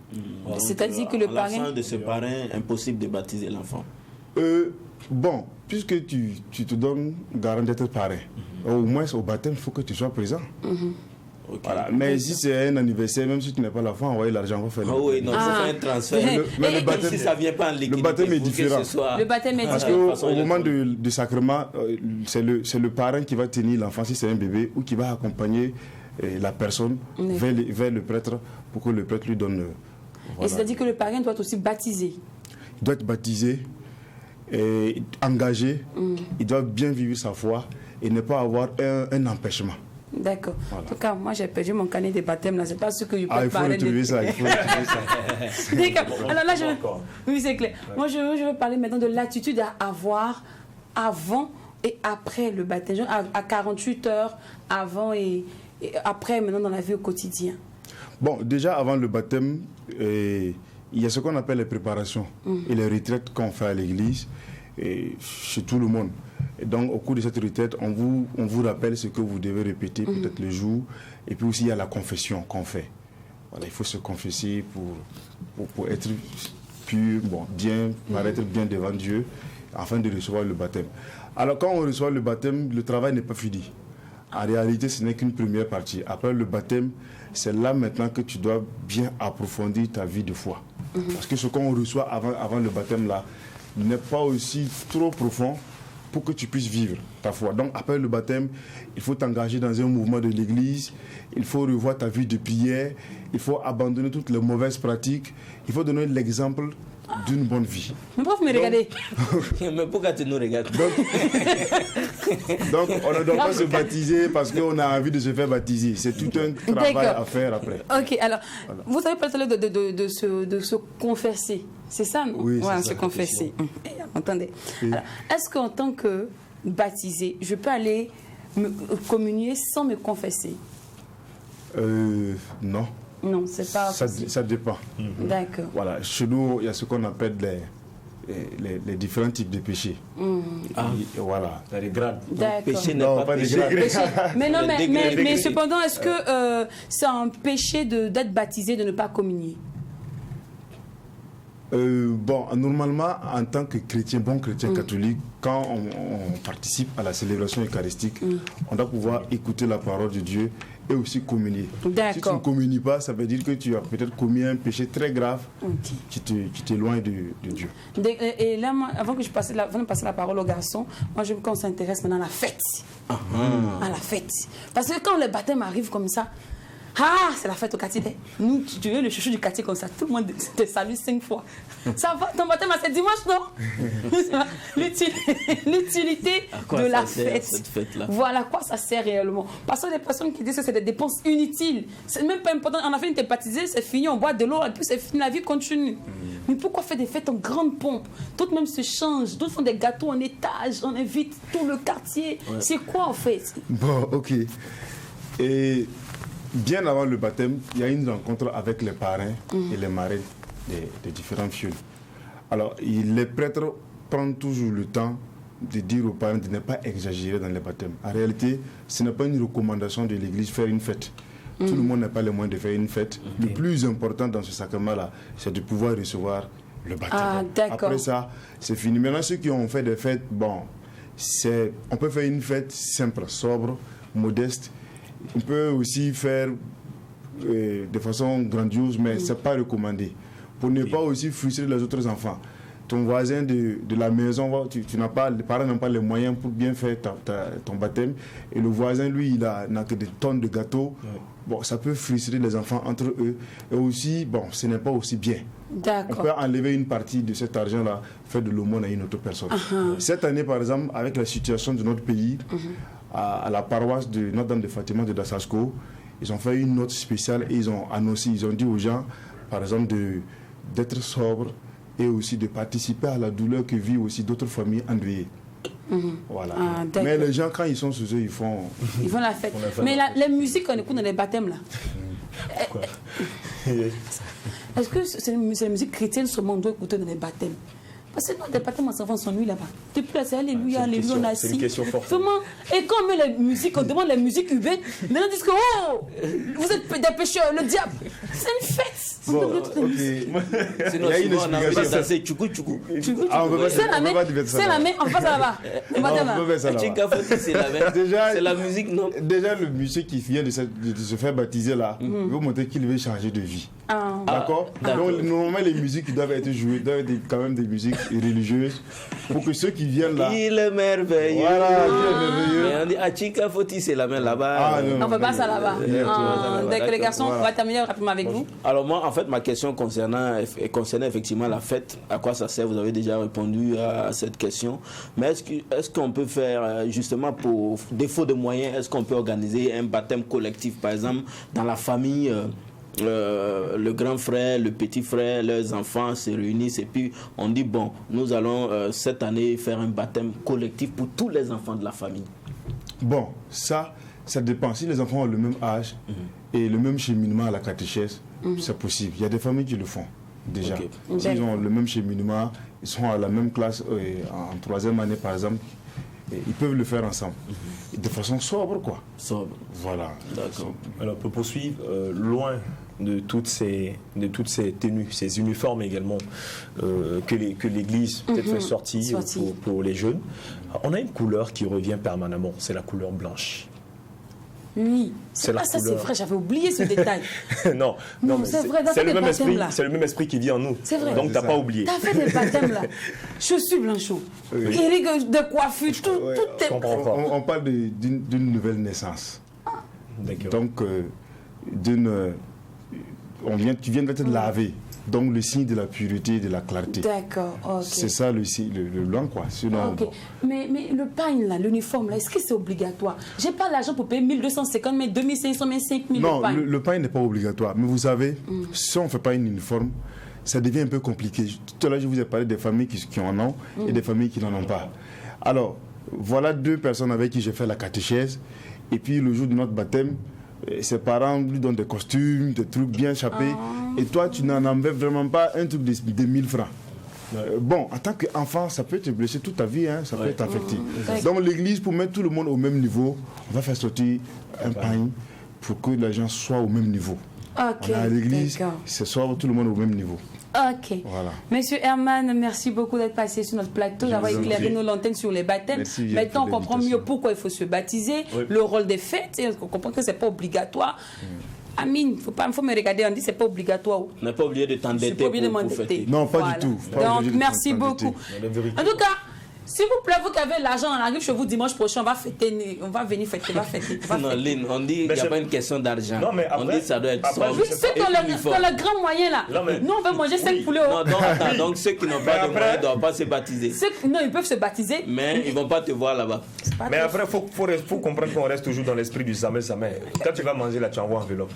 C'est-à-dire que le parrain... l'absence de ce parrain, impossible de baptiser l'enfant. Bon, puisque tu te donnes garant d'être parrain, au moins au baptême, il faut que tu sois présent. Okay. Voilà. Mais si c'est un anniversaire, même si tu n'es pas la foi, envoyer l'argent, on va faire oui, non, c'est un transfert. Mais le baptême, si ça vient pas en liquidité, le baptême est différent. Le baptême est Parce qu'au moment du sacrement, c'est le parrain qui va tenir l'enfant si c'est un bébé ou qui va accompagner la personne vers le prêtre pour que le prêtre lui donne. Et c'est-à-dire que le parrain doit aussi baptiser. Il doit être baptisé, et engagé, il doit bien vivre sa foi et ne pas avoir un empêchement. D'accord. Voilà. En tout cas, moi j'ai perdu mon carnet de baptême là. C'est pas ce que je peux parler. Il faut retrouver ça. D'accord. Alors là, oui, c'est clair. Moi, je veux parler maintenant de l'attitude à avoir avant et après le baptême, à 48 heures avant et après, maintenant dans la vie au quotidien. Bon, déjà avant le baptême, il y a ce qu'on appelle les préparations et les retraites qu'on fait à l'église et chez tout le monde. Et donc, au cours de cette retraite, on vous rappelle ce que vous devez répéter peut-être le jour. Et puis aussi, il y a la confession qu'on fait. Voilà, il faut se confesser pour être pur, paraître bien devant Dieu, afin de recevoir le baptême. Alors, quand on reçoit le baptême, le travail n'est pas fini. En réalité, ce n'est qu'une première partie. Après le baptême, c'est là maintenant que tu dois bien approfondir ta vie de foi. Parce que ce qu'on reçoit avant le baptême, là, n'est pas aussi trop profond pour que tu puisses vivre ta foi. Donc, après le baptême, il faut t'engager dans un mouvement de l'église, il faut revoir ta vie de prière, il faut abandonner toutes les mauvaises pratiques, il faut donner l'exemple d'une bonne vie. Mais pourquoi vous me regardez? Mais pourquoi tu nous regardes? Donc, on ne doit pas se baptiser parce qu'on a envie de se faire baptiser. C'est tout un travail à faire après. Ok, alors, vous avez parlé de se confesser. C'est ça, non? Oui, ouais, se confesser. Entendez. Oui. Est-ce qu'en tant que baptisé, je peux aller me communier sans me confesser? Non. Non, c'est pas... Ça dépend. D'accord. Voilà, chez nous, il y a ce qu'on appelle les différents types de péchés. Voilà. Les grades. D'accord. Péché n'est pas péché. Mais cependant, est-ce que c'est un péché d'être baptisé, de ne pas communier? Normalement, en tant que chrétien, bon chrétien catholique, quand on participe à la célébration eucharistique, on doit pouvoir écouter la parole de Dieu et aussi communier. Si tu ne communies pas, ça veut dire que tu as peut-être commis un péché très grave qui t'éloigne de Dieu. Et là, moi, avant de passer la parole aux garçons, moi je veux qu'on s'intéresse maintenant à la fête. À la fête. Parce que quand le baptême arrive comme ça, c'est la fête au quartier. Nous, tu es le chouchou du quartier comme ça. Tout le monde te salue 5 fois. Ça va, ton baptême, c'est dimanche, non? L'utilité de la fête. Cette fête-là. Voilà, quoi ça sert réellement. Parce que les personnes qui disent que c'est des dépenses inutiles. C'est même pas important. On a fait une baptisée, c'est fini, on boit de l'eau, et puis c'est fini, la vie continue. Mais pourquoi faire des fêtes en grande pompe? D'autres même se changent, d'autres font des gâteaux en étage, on invite tout le quartier. C'est quoi en fait? Bon, ok. Et bien avant le baptême, il y a une rencontre avec les parrains et les marraines des différents fioles. Alors, les prêtres prennent toujours le temps de dire aux parents de ne pas exagérer dans les baptêmes. En réalité, ce n'est pas une recommandation de l'Église faire une fête. Tout le monde n'a pas les moyens de faire une fête. Le plus important dans ce sacrement-là, c'est de pouvoir recevoir le baptême. Après ça, c'est fini. Maintenant, ceux qui ont fait des fêtes, on peut faire une fête simple, sobre, modeste. On peut aussi faire de façon grandiose, mais ce n'est pas recommandé. Pour ne pas aussi frustrer les autres enfants. Ton voisin de la maison, les parents n'ont pas les moyens pour bien faire ton baptême. Et le voisin, lui, il n'a que des tonnes de gâteaux. Bon, ça peut frustrer les enfants entre eux. Et aussi, ce n'est pas aussi bien. On peut enlever une partie de cet argent-là, faire de l'aumône à une autre personne. Cette année, par exemple, avec la situation de notre pays, à la paroisse de Notre-Dame de Fatima de Dasasko, ils ont fait une note spéciale et ils ont annoncé, ils ont dit aux gens, par exemple, d'être sobres et aussi de participer à la douleur que vivent aussi d'autres familles endeuillées. Voilà. Mais les gens, quand ils sont sous eux, ils font la fête. Mais les musiques qu'on écoute dans les baptêmes, là, est-ce que c'est la musique chrétienne seulement qu'on doit écouter dans les baptêmes? Parce que dans les baptêmes, les enfants s'ennuient là-bas. Depuis là, c'est Alléluia, Alléluia, on a assis. C'est une question forte. Vraiment. Et quand on met la musique, on demande la musique urbaine, les gens disent que oh, vous êtes des pécheurs, le diable. C'est une fête. Bon, sinon, on a envie de danser tchoukou tchoukou. C'est la main en face là-bas. C'est la musique, non? Déjà, le monsieur qui vient de se faire baptiser là, il veut montrer qu'il veut changer de vie. D'accord? Donc, normalement, les musiques qui doivent être jouées doivent être quand même des musiques religieuses pour que ceux qui viennent là. Il est merveilleux. Voilà, il est merveilleux. Mais on dit Achika Foti, c'est la main là-bas. On ne fait pas ça là-bas. Donc, les garçons, on va terminer rapidement avec vous. Alors, moi, en fait, ma question concernait effectivement la fête. À quoi ça sert? Vous avez déjà répondu à cette question. Mais est-ce qu'on peut faire, justement, pour défaut de moyens, est-ce qu'on peut organiser un baptême collectif, par exemple, dans la famille? Le grand frère, le petit frère, leurs enfants se réunissent et puis on dit bon, nous allons cette année faire un baptême collectif pour tous les enfants de la famille. Bon, ça dépend. Si les enfants ont le même âge et le même cheminement à la catéchèse, c'est possible. Il y a des familles qui le font déjà. S'ils ont le même cheminement, ils sont à la même classe en 3e année par exemple, ils peuvent le faire ensemble. De façon sobre, quoi. Sobre. Voilà. D'accord. Alors, pour poursuivre, loin de toutes ces tenues, ces uniformes également que l'Église peut-être fait sortir pour les jeunes, on a une couleur qui revient permanemment, c'est la couleur blanche. Oui, c'est vrai, j'avais oublié ce détail. non, c'est vrai, c'est le même esprit qui vit en nous. C'est vrai. Donc tu n'as pas oublié. Tu as fait des baptêmes là. Je suis blanchon. Éric de coiffure, tout est... On parle d'une nouvelle naissance. D'accord. Donc, tu viens d'être lavé. Donc le signe de la pureté, de la clarté. D'accord, ok. C'est ça le blanc, quoi. Sinon, okay. Mais le pain, là, l'uniforme, là, est-ce que c'est obligatoire? J'ai pas l'argent pour payer 1250, mais 2500, mais 5000 non, le pain n'est pas obligatoire. Mais vous savez, si on ne fait pas un uniforme, ça devient un peu compliqué. Tout à l'heure, je vous ai parlé des familles qui en ont et des familles qui n'en ont pas. Alors, voilà 2 personnes avec qui j'ai fait la catéchèse. Et puis, le jour de notre baptême, ses parents lui donnent des costumes, des trucs bien chapés. Et toi, tu n'en avais vraiment pas un truc de 1000 francs. Bon, en tant qu'enfant, ça peut te blesser toute ta vie, hein, ça peut t'affecter. Donc l'église, pour mettre tout le monde au même niveau, on va faire sortir un pain pour que les gens soient au même niveau. Okay. À l'église, c'est soit tout le monde au même niveau. Ok. Voilà. Monsieur Herman, merci beaucoup d'être passé sur notre plateau, d'avoir éclairé nos lanternes sur les baptêmes. Merci. Maintenant, on comprend mieux pourquoi il faut se baptiser, le rôle des fêtes, et on comprend que ce n'est pas obligatoire. Amine, il faut me regarder, on dit que ce n'est pas obligatoire. On n'est pas obligé de t'endetter pour fêter. Non, pas du tout. Donc, merci beaucoup. En tout cas, s'il vous plaît, vous qui avez l'argent, on arrive chez vous dimanche prochain, on va fêter, on va venir fêter, on va fêter. Non, Lynn, on dit qu'il n'y a pas une question d'argent. On dit que ça doit être sobre. Oui, ceux qui ont le grand moyen là. Nous, on veut manger 5 poulets. Donc ceux qui n'ont pas de moyens ne doivent pas se baptiser. Non, ils peuvent se baptiser. Mais ils ne vont pas te voir là-bas. Mais après, il faut comprendre qu'on reste toujours dans l'esprit du Samel Samel. Quand tu vas manger là, tu envoies un enveloppe.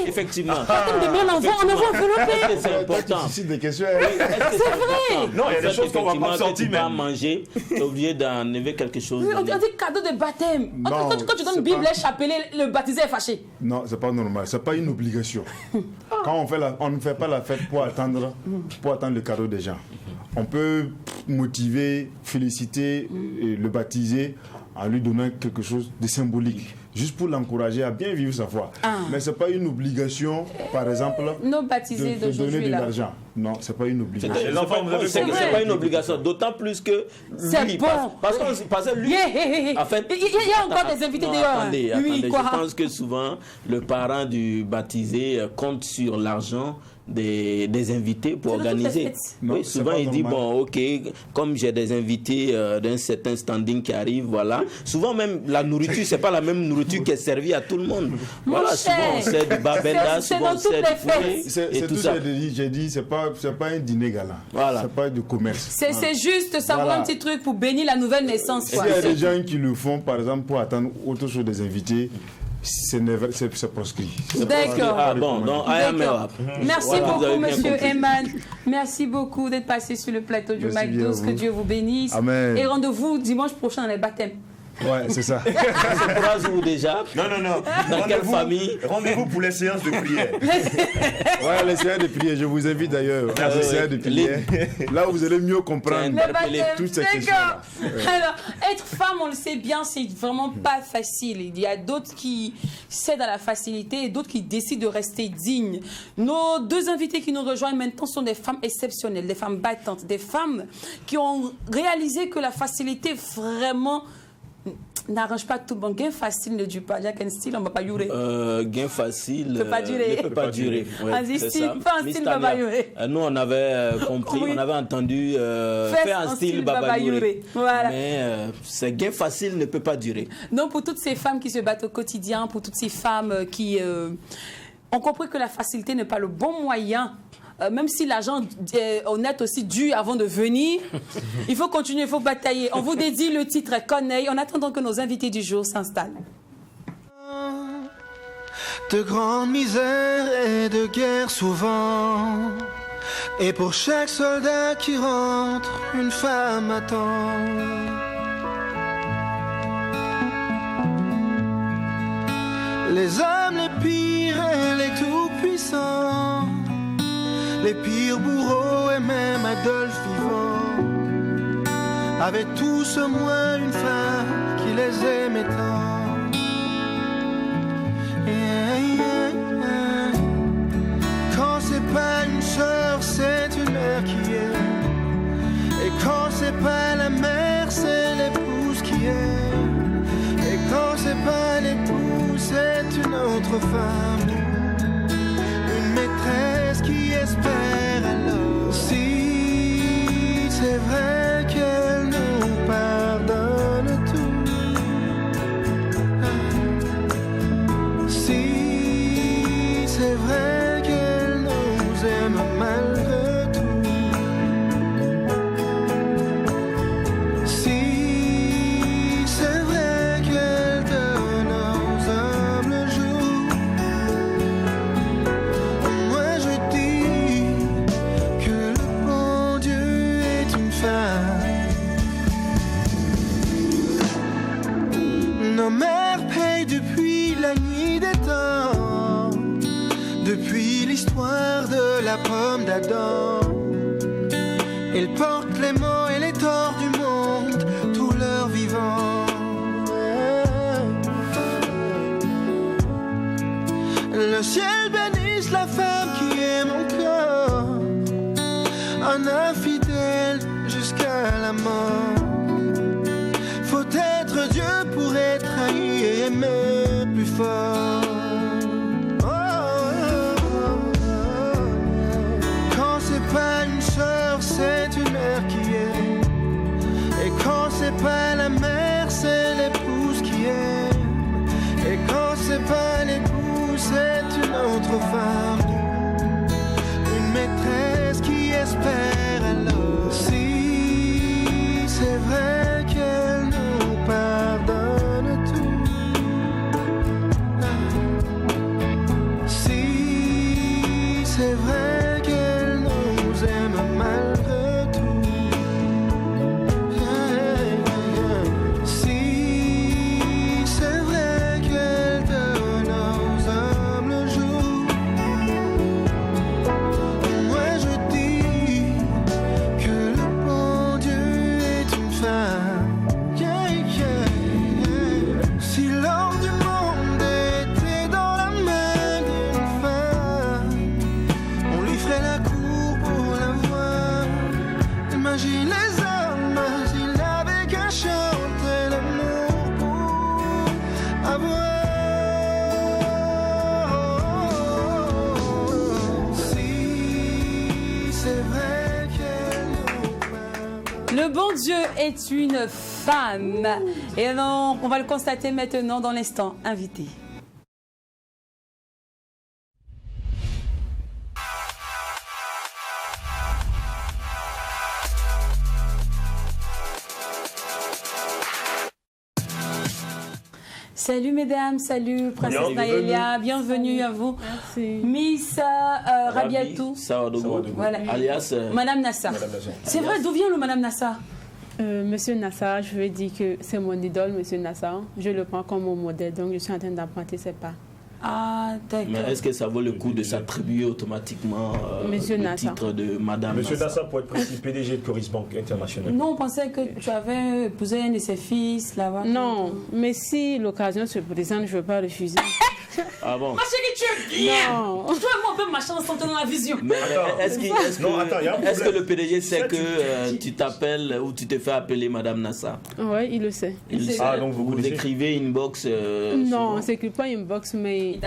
Effectivement. On envoie envelopper. C'est important. C'est des questions. C'est vrai. Non, il y a des choses qu'on ne va pas sortir. Tu vas manger, tu es obligé d'enlever quelque chose. Oui, on dit cadeau de baptême. Quand tu donnes Bible, les chapelets, le baptisé est fâché. Non, c'est pas normal. C'est pas une obligation. Quand on ne fait pas la fête pour attendre le cadeau des gens. On peut motiver, féliciter le baptisé en lui donnant quelque chose de symbolique, juste pour l'encourager à bien vivre sa foi. Mais ce n'est pas une obligation, par exemple, de donner de l'argent. Non, ce n'est pas une obligation. C'est pas une obligation, d'autant plus que lui, parce que lui, en fait, il y a encore des invités d'ailleurs. Attendez, je pense que souvent, le parent du baptisé compte sur l'argent des invités pour organiser. Non, oui, souvent il dit bon, ok, comme j'ai des invités d'un certain standing qui arrivent, voilà. Souvent même la nourriture, c'est pas la même nourriture qui est servie à tout le monde. Voilà, souvent on sert du babenda, souvent on sert du poulet et tout ça. J'ai dit, c'est pas un dîner gala. Voilà. C'est pas du commerce. C'est juste savoir un petit truc pour bénir la nouvelle naissance. S'il y a des gens qui le font, par exemple, pour attendre autre chose des invités, c'est proscrit. D'accord. Ah bon, donc merci beaucoup, monsieur Eman. Merci beaucoup d'être passé sur le plateau du McDo. Que Dieu vous bénisse. Amen. Et rendez-vous dimanche prochain dans les baptêmes. Ouais, c'est ça. C'est 3 jours déjà. Non. Dans quelle famille? Rendez-vous pour les séances de prière. Ouais, les séances de prière. Je vous invite d'ailleurs à les séances de prière. Là, vous allez mieux comprendre toutes ces questions. Alors, être femme, on le sait bien, c'est vraiment pas facile. Il y a d'autres qui cèdent à la facilité et d'autres qui décident de rester dignes. Nos 2 invités qui nous rejoignent maintenant sont des femmes exceptionnelles, des femmes battantes, des femmes qui ont réalisé que la facilité vraiment n'arrange pas tout. Bon, gain facile ne dure pas. Jack and style, on ne va pas durer. Gain facile ne peut pas durer. Ne peut pas durer. Ouais, pas un style ne peut pas durer. Nous, on avait compris, on avait entendu faire un style baba durer. Voilà. Mais ce gain facile ne peut pas durer. Donc, pour toutes ces femmes qui se battent au quotidien, pour toutes ces femmes qui ont compris que la facilité n'est pas le bon moyen, même si l'argent est honnête aussi dû avant de venir, il faut continuer, il faut batailler. On vous dédie le titre Corneille en attendant que nos invités du jour s'installent. De grande misère et de guerre souvent, et pour chaque soldat qui rentre, une femme attend. Les hommes les pires et les tout-puissants, les pires bourreaux et même Adolphe vivant, avaient tous au moins une femme qui les aimait tant. Quand c'est pas une sœur, c'est une mère qui aime. Et quand c'est pas la mère, c'est l'épouse qui aime. Et quand c'est pas l'épouse, c'est une autre femme, une maîtresse qui espère alors. Si c'est vrai qu'elle nous pardonne tout, si c'est vrai qu'elle nous aime malgré tout, si c'est vrai qu'elle donne aux hommes le jour, moi je dis que le bon Dieu est une femme. Nos mères payent depuis la nuit des temps, depuis l'histoire de la pomme d'Adam. Ils portent les maux et les torts du monde tout leur vivant. Le ciel bénisse la femme qui aime encore, un infidèle jusqu'à la mort. Faut être Dieu pour être haï et aimer plus fort. Quand c'est pas une sœur, c'est une mère qui aime. Et quand c'est pas la mère, c'est l'épouse qui aime. Et quand c'est pas l'épouse, c'est une autre femme, une maîtresse qui espère alors. Si c'est vrai qu'elle nous pardonne tout, si c'est vrai qu'elle nous aime malgré tout, si c'est vrai qu'elle donne aux hommes le jour, Le bon Dieu est une femme. Et donc, on va le constater maintenant dans l'instant invité. Salut mesdames, salut Princesse Naëlia, bienvenue à vous. Merci. Miss Rabiatou Sawadougou, voilà. Alias Madame Nassa. C'est vrai, d'où vient le Madame Nassa? Monsieur Nassa, je veux dire que c'est mon idole, Monsieur Nassa. Je le prends comme mon modèle, donc je suis en train d'apprendre ses pas. Ah, d'accord. Mais est-ce que ça vaut le coup de s'attribuer automatiquement le titre de Madame Monsieur Nassa, pour être précis, PDG de Coris Bank International. Non, on pensait que tu avais épousé un de ses fils là-bas. Non, mais si l'occasion se présente, je ne veux pas refuser. Ah bon? Ma chérie, tu es bien. Non. Toi et moi, on peut marcher ensemble dans la vision. Mais est-ce que le PDG sait que tu t'appelles ou tu te fais appeler Madame Nassa? Oui, il le sait. Ah, donc vous écrivez une box non, on ne s'écrit pas une box, mais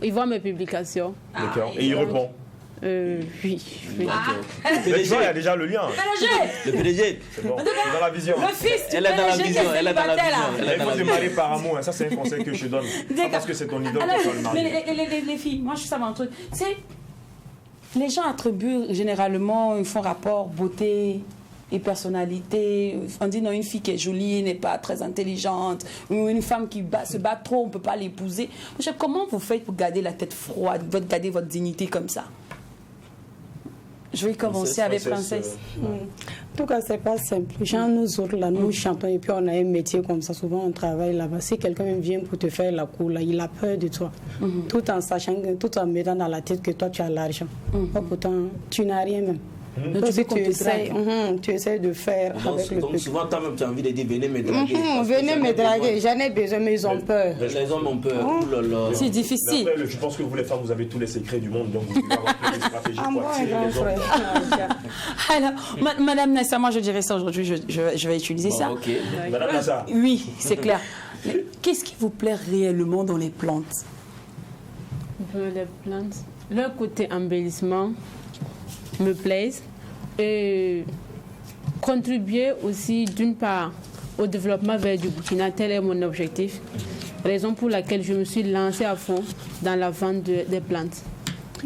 il voit mes publications. D'accord. Et il répond? Oui. Le PDG, il y a déjà le lien. Le PDG. C'est bon. Dans la vision. Le fils du Elle est dans la PDG vision. Elle est dans la vision. Il faut démarrer par amour. Ça, c'est un conseil que je te donne. Pas parce que c'est ton idole que tu vas le marier. Mais les filles, moi je sais un truc. C'est les gens attribuent généralement, ils font rapport beauté et personnalité. On dit non, une fille qui est jolie n'est pas très intelligente, ou une femme qui se bat trop, on ne peut pas l'épouser. Comment vous faites pour garder la tête froide, garder votre dignité comme ça? Je vais commencer avec Princesse. En tout cas, c'est pas simple. Genre, nous autres, là, nous chantons et puis on a un métier comme ça. Souvent, on travaille là-bas. Si quelqu'un vient pour te faire la cour, là, il a peur de toi. Tout en sachant, tout en mettant dans la tête que toi, tu as l'argent. Pourtant, tu n'as rien même. Donc, si tu essaies de faire avec le donc souvent, toi-même, tu as envie de dire venez me draguer. Venez me draguer, j'en ai besoin, mais ils ont peur. Les hommes ont peur. C'est difficile. Après, je pense que vous, les femmes, vous avez tous les secrets du monde, donc vous pouvez avoir toutes les stratégies pour attirer les hommes. Alors, Madame Nassa, moi je dirais ça aujourd'hui, je vais utiliser ça. Ok. Madame Nassa. Oui, c'est clair. Qu'est-ce qui vous plaît réellement dans les plantes? Les plantes, leur côté embellissement me plaisent et contribuer aussi d'une part au développement vert du Burkina, tel est mon objectif, raison pour laquelle je me suis lancée à fond dans la vente des plantes.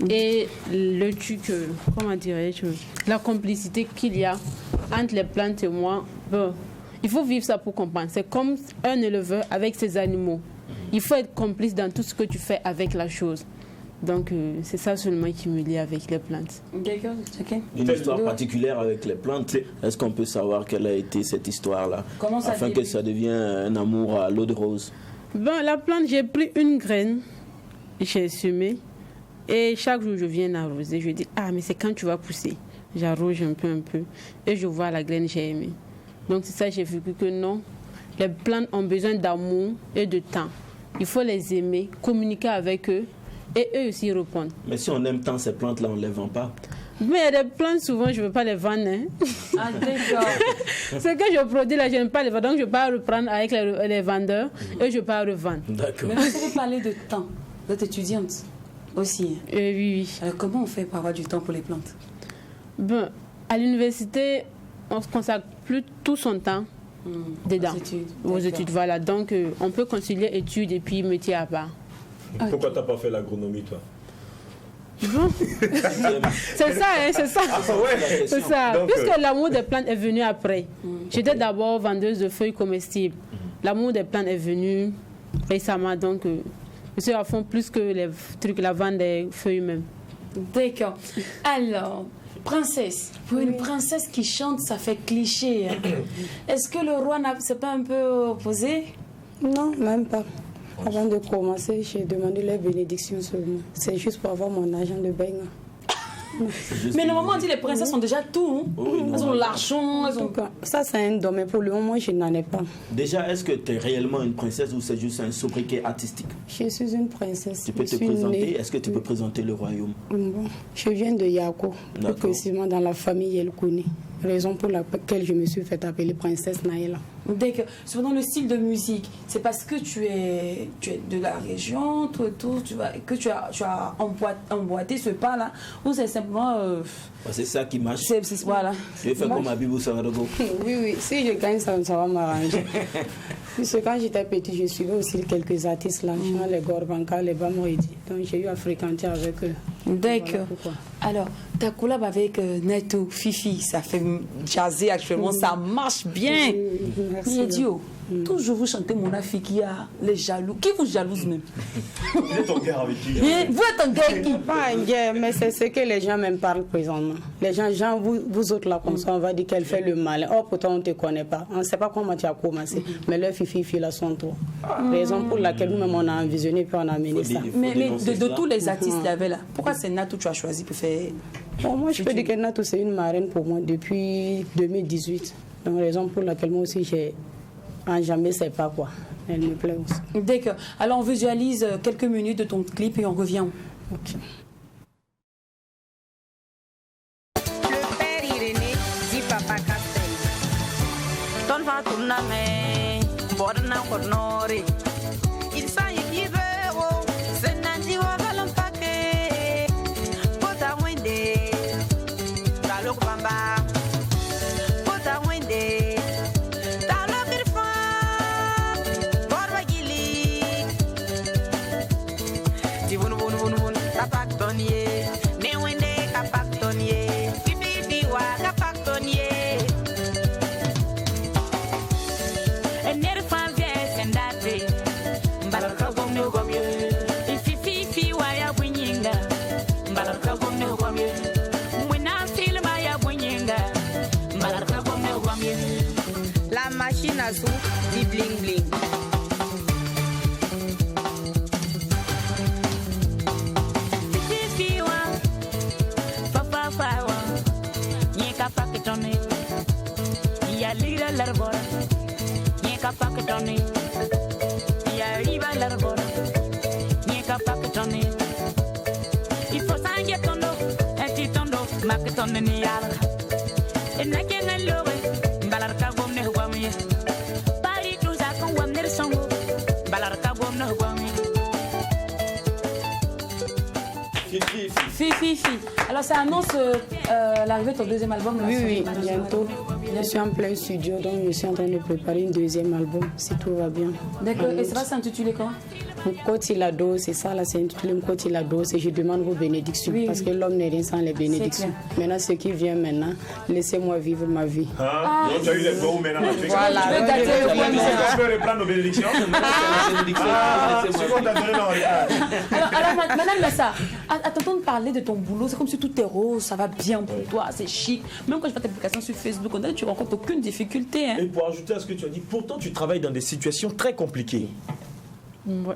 Et le truc, comment dirais-je, la complicité qu'il y a entre les plantes et moi, bon, il faut vivre ça pour comprendre. C'est comme un éleveur avec ses animaux. Il faut être complice dans tout ce que tu fais avec la chose. Donc, c'est ça seulement qui me lie avec les plantes. D'accord, ok. Une histoire particulière avec les plantes. Est-ce qu'on peut savoir quelle a été cette histoire-là? Comment ça afin que ça devienne un amour à l'eau de rose. Bon, la plante, j'ai pris une graine, j'ai semé, et chaque jour je viens arroser. Je dis, ah, mais c'est quand tu vas pousser. J'arrose un peu, et je vois la graine, j'ai aimé. Donc, c'est ça, j'ai vu que non, les plantes ont besoin d'amour et de temps. Il faut les aimer, communiquer avec eux. Et eux aussi répondent. Mais si on aime tant ces plantes-là, on ne les vend pas. Mais les plantes, souvent, je ne veux pas les vendre. Hein. Ah, d'accord. Ce que je produis là, je n'aime pas les vendre. Donc, je ne vais pas reprendre avec les vendeurs et je ne vais pas revendre. D'accord. Mais vous avez parlé de temps. Vous êtes étudiante aussi. Oui. Alors, comment on fait pour avoir du temps pour les plantes? Bon, à l'université, on se consacre plus tout son temps dedans. Aux études, voilà. Donc, on peut concilier études et puis métier à part. Pourquoi tu n'as pas fait l'agronomie, toi? Bon. C'est ça, hein, c'est ça. Ah, ouais. C'est ça. Donc, puisque l'amour des plantes est venu après. J'étais d'abord vendeuse de feuilles comestibles. L'amour des plantes est venu récemment, donc je suis à fond plus que les trucs, la vente des feuilles même. D'accord. Alors, Princesse, pour une princesse qui chante, ça fait cliché. Hein. Est-ce que le roi s'est pas un peu opposé? Non, même pas. Avant de commencer, j'ai demandé les bénédictions seulement. C'est juste pour avoir mon argent de bain. Mais normalement, on dit les princesses ont déjà tout. Hein. Elles ont l'argent. Ça, c'est un domaine. Pour le moment, je n'en ai pas. Déjà, est-ce que tu es réellement une princesse ou c'est juste un sobriquet artistique? Je suis une princesse. Tu peux te présenter? Est-ce que tu peux présenter le royaume? Bon, je viens de Yako, plus précisément dans la famille Yelkouni. Raison pour laquelle je me suis fait appeler Princesse Naïla. D'accord. Cependant, le style de musique, c'est parce que tu es de la région, que tu as emboîté ce pas-là, ou c'est simplement... c'est ça qui marche. Voilà. Je vais faire comme Abibou Saradogo. Oui, si je gagne, ça va m'arranger. Puisque quand j'étais petit, je suivais aussi quelques artistes là, les Gorbanka, les Bamoridi. Donc j'ai eu à fréquenter avec eux. D'accord. Voilà. Alors, ta collab avec Neto, Fifi, ça fait jazzer actuellement, ça marche bien. Merci. Idiot. Toujours vous chantez mon affaire qui a les jaloux. Qui vous jalouse même? Vous êtes en guerre avec qui? Vous êtes en guerre avec qui? Pas en guerre, mais c'est ce que les gens même parlent présentement. Les gens, vous autres là, comme ça, on va dire qu'elle fait le mal. Oh, pourtant, on ne te connaît pas. On ne sait pas comment tu as commencé. Mais leur Fifi là sont trop. Raison pour laquelle nous-mêmes, on a envisionné puis on a amené ça. Mais de tous les artistes qu'il y avait là, pourquoi c'est Natou que tu as choisi pour faire? Bon, moi, je peux dire que Natou, c'est une marraine pour moi depuis 2018. Donc, raison pour laquelle moi aussi, j'ai jamais sais pas quoi. Elle me plaît aussi. D'accord. Alors on visualise quelques minutes de ton clip et on revient. Ok. Le père Irénée dit papa Castel. Ton va tourner, borna cornore. Il s'en y veut, c'est Nandi ou Valampake. Pota wende, Talok Bamba. Pota wende. La machine à sous dit bling bling. L'arbora, nie capaz que tone, y arriba l'arbora, nie capaz que tone. Il faut s'engager tondo, un petit tondo, ma que tonne ni ala. Et n'a qu'un allure, balarka gom ne huamie. Paris tout ça qu'on voit ne songo, balarka gom ne huamie. Fifi. Alors ça annonce l'arrivée de ton deuxième album. Oui, bientôt. Je suis en plein studio, donc je suis en train de préparer un deuxième album, si tout va bien. D'accord, et ça va s'intituler comment? Kotilado, c'est ça, là, c'est intitulé Kotilado, et je demande vos bénédictions, parce que l'homme n'est rien sans les bénédictions. Maintenant, ce qui vient maintenant, laissez-moi vivre ma vie. Donc, tu as eu les beaux maintenant. Voilà. Tu peux reprendre nos bénédictions. C'est bon, t'as donné alors, madame Massa, à t'entendre parler de ton boulot, c'est comme si tout est rose, ça va bien pour toi, c'est chic. Même quand je fais tes publications sur Facebook, on dirait que tu rencontres aucune difficulté. Hein. Et pour ajouter à ce que tu as dit, pourtant tu travailles dans des situations très compliquées. Ouais.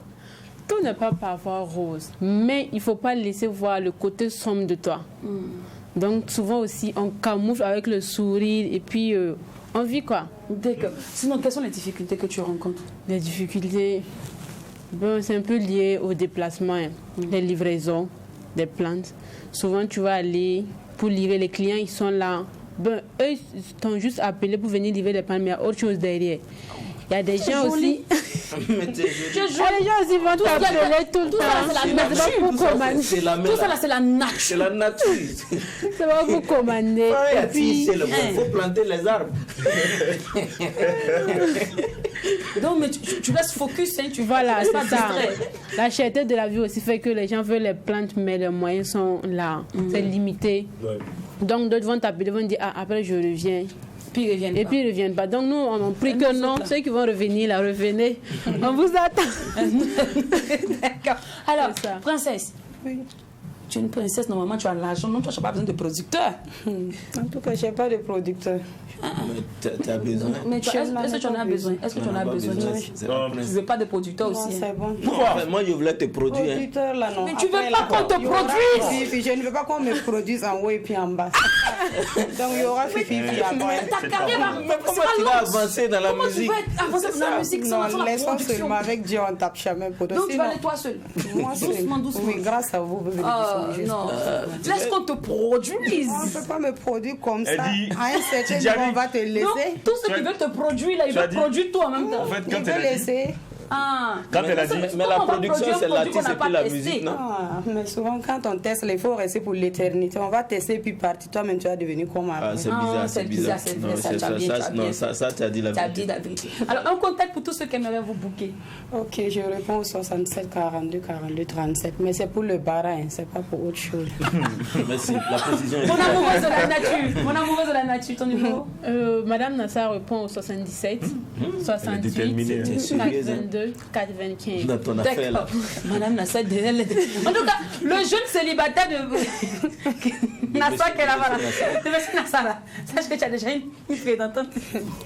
Tout n'est pas parfois rose, mais il ne faut pas laisser voir le côté sombre de toi. Donc souvent aussi, on camoufle avec le sourire et puis on vit quoi. D'accord. Sinon, quelles sont les difficultés que tu rencontres? Les difficultés, bon, c'est un peu lié au déplacement, hein. Les livraisons, des plantes. Souvent, tu vas aller pour livrer, les clients, ils sont là. Ben, eux, ils t'ont juste appelé pour venir livrer les plantes, mais il y a autre chose derrière. Il y a des gens aussi. Il y a des gens aussi vont t'appeler tout le temps. C'est la nature. Tout ça là, c'est la nature. C'est la nature. Ça va vous commander. Et puis, il faut planter les arbres. Donc, mais tu restes focus, hein, tu voilà, c'est ça. La cherté de la vie aussi fait que les gens veulent les plantes, mais les moyens sont là. C'est limité. Ouais. Donc, d'autres vont t'appeler, vont dire, ah, après je reviens. Puis ils reviennent pas. Puis ils reviennent pas. Donc nous, on prie que non. Ceux qui vont revenir, là, revenez. On vous attend. D'accord. Alors, princesse. Oui. Tu es une princesse, normalement tu as l'argent, non, tu n'as pas besoin de producteur. En tout cas, je n'ai pas de producteur. Tu as besoin. Mais est-ce que tu en as besoin? Est-ce que tu en as besoin? Tu ne veux pas de producteur aussi? Non, c'est bon. Pourquoi? Moi, je voulais te produire. Producteur, là, non. Mais tu ne veux pas qu'on te produise? Je ne veux pas qu'on me produise en haut et puis en bas. Donc, il y aura Fifi après. Ta carrière, mais comment tu vas avancer dans la musique? Comment tu vas avancer dans la musique sans non, laissons seulement avec Dieu, on tape jamais. Donc, tu vas aller toi seul? Moi seul. Doucement, doucement. Oui, grâce à vous, vous bénéficiez. non. Laisse qu'on te produise. On ne peut pas me produire comme ça. Dit, à un certain niveau, on va te laisser. Non, tous ceux qui veulent te produire, là, ils veulent produire tout en même temps. En fait, quand Il veut laisser. Quand elle a dit, mais la production, c'est l'artiste et puis la musique, non? Mais souvent, quand on teste, il faut rester pour l'éternité. On va tester, puis partir. Toi-même, tu vas devenir comme après. C'est bizarre, c'est bizarre. Ça, tu as dit la vérité. Alors, un contact pour tous ceux qui aimeraient vous booker. Ok, je réponds au 67 42 42 37. Mais c'est pour le barin, c'est pas pour autre chose. Merci, la précision est Mon amoureuse de la nature. Mon amoureuse de la nature, ton numéro? Madame Nassar répond au 77 68 422 425. Dans ton affaire, là. Madame Nassar, en tout cas, le jeune célibataire de Nassar qui est là-bas. Merci Nassar là. Sache que tu as déjà une fille dans ton...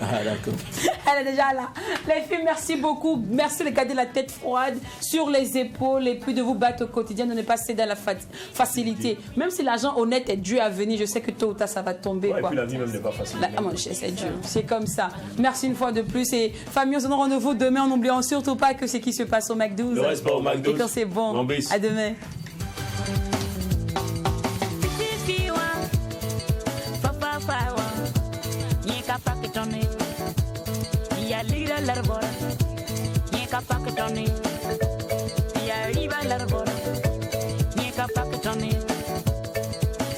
Ah, d'accord. Elle est déjà là. Les filles, merci beaucoup. Merci de garder la tête froide sur les épaules et puis de vous battre au quotidien, de ne pas céder à la facilité. Même si l'argent honnête est dur à venir, je sais que tôt ou tard ça va tomber. Ouais, quoi. Et puis la vie même n'est pas facile. C'est dur. C'est comme ça. Merci une fois de plus. Et famille, on se donne rendez-vous demain en n'oubliant surtout pas que c'est qui se passe au McDo. Le reste pas au McDo. Et quand c'est bon. À demain.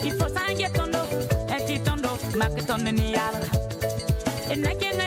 Il faut s'en tondo, et tu tondo, ma que ton ni yala. Et n'a qu'un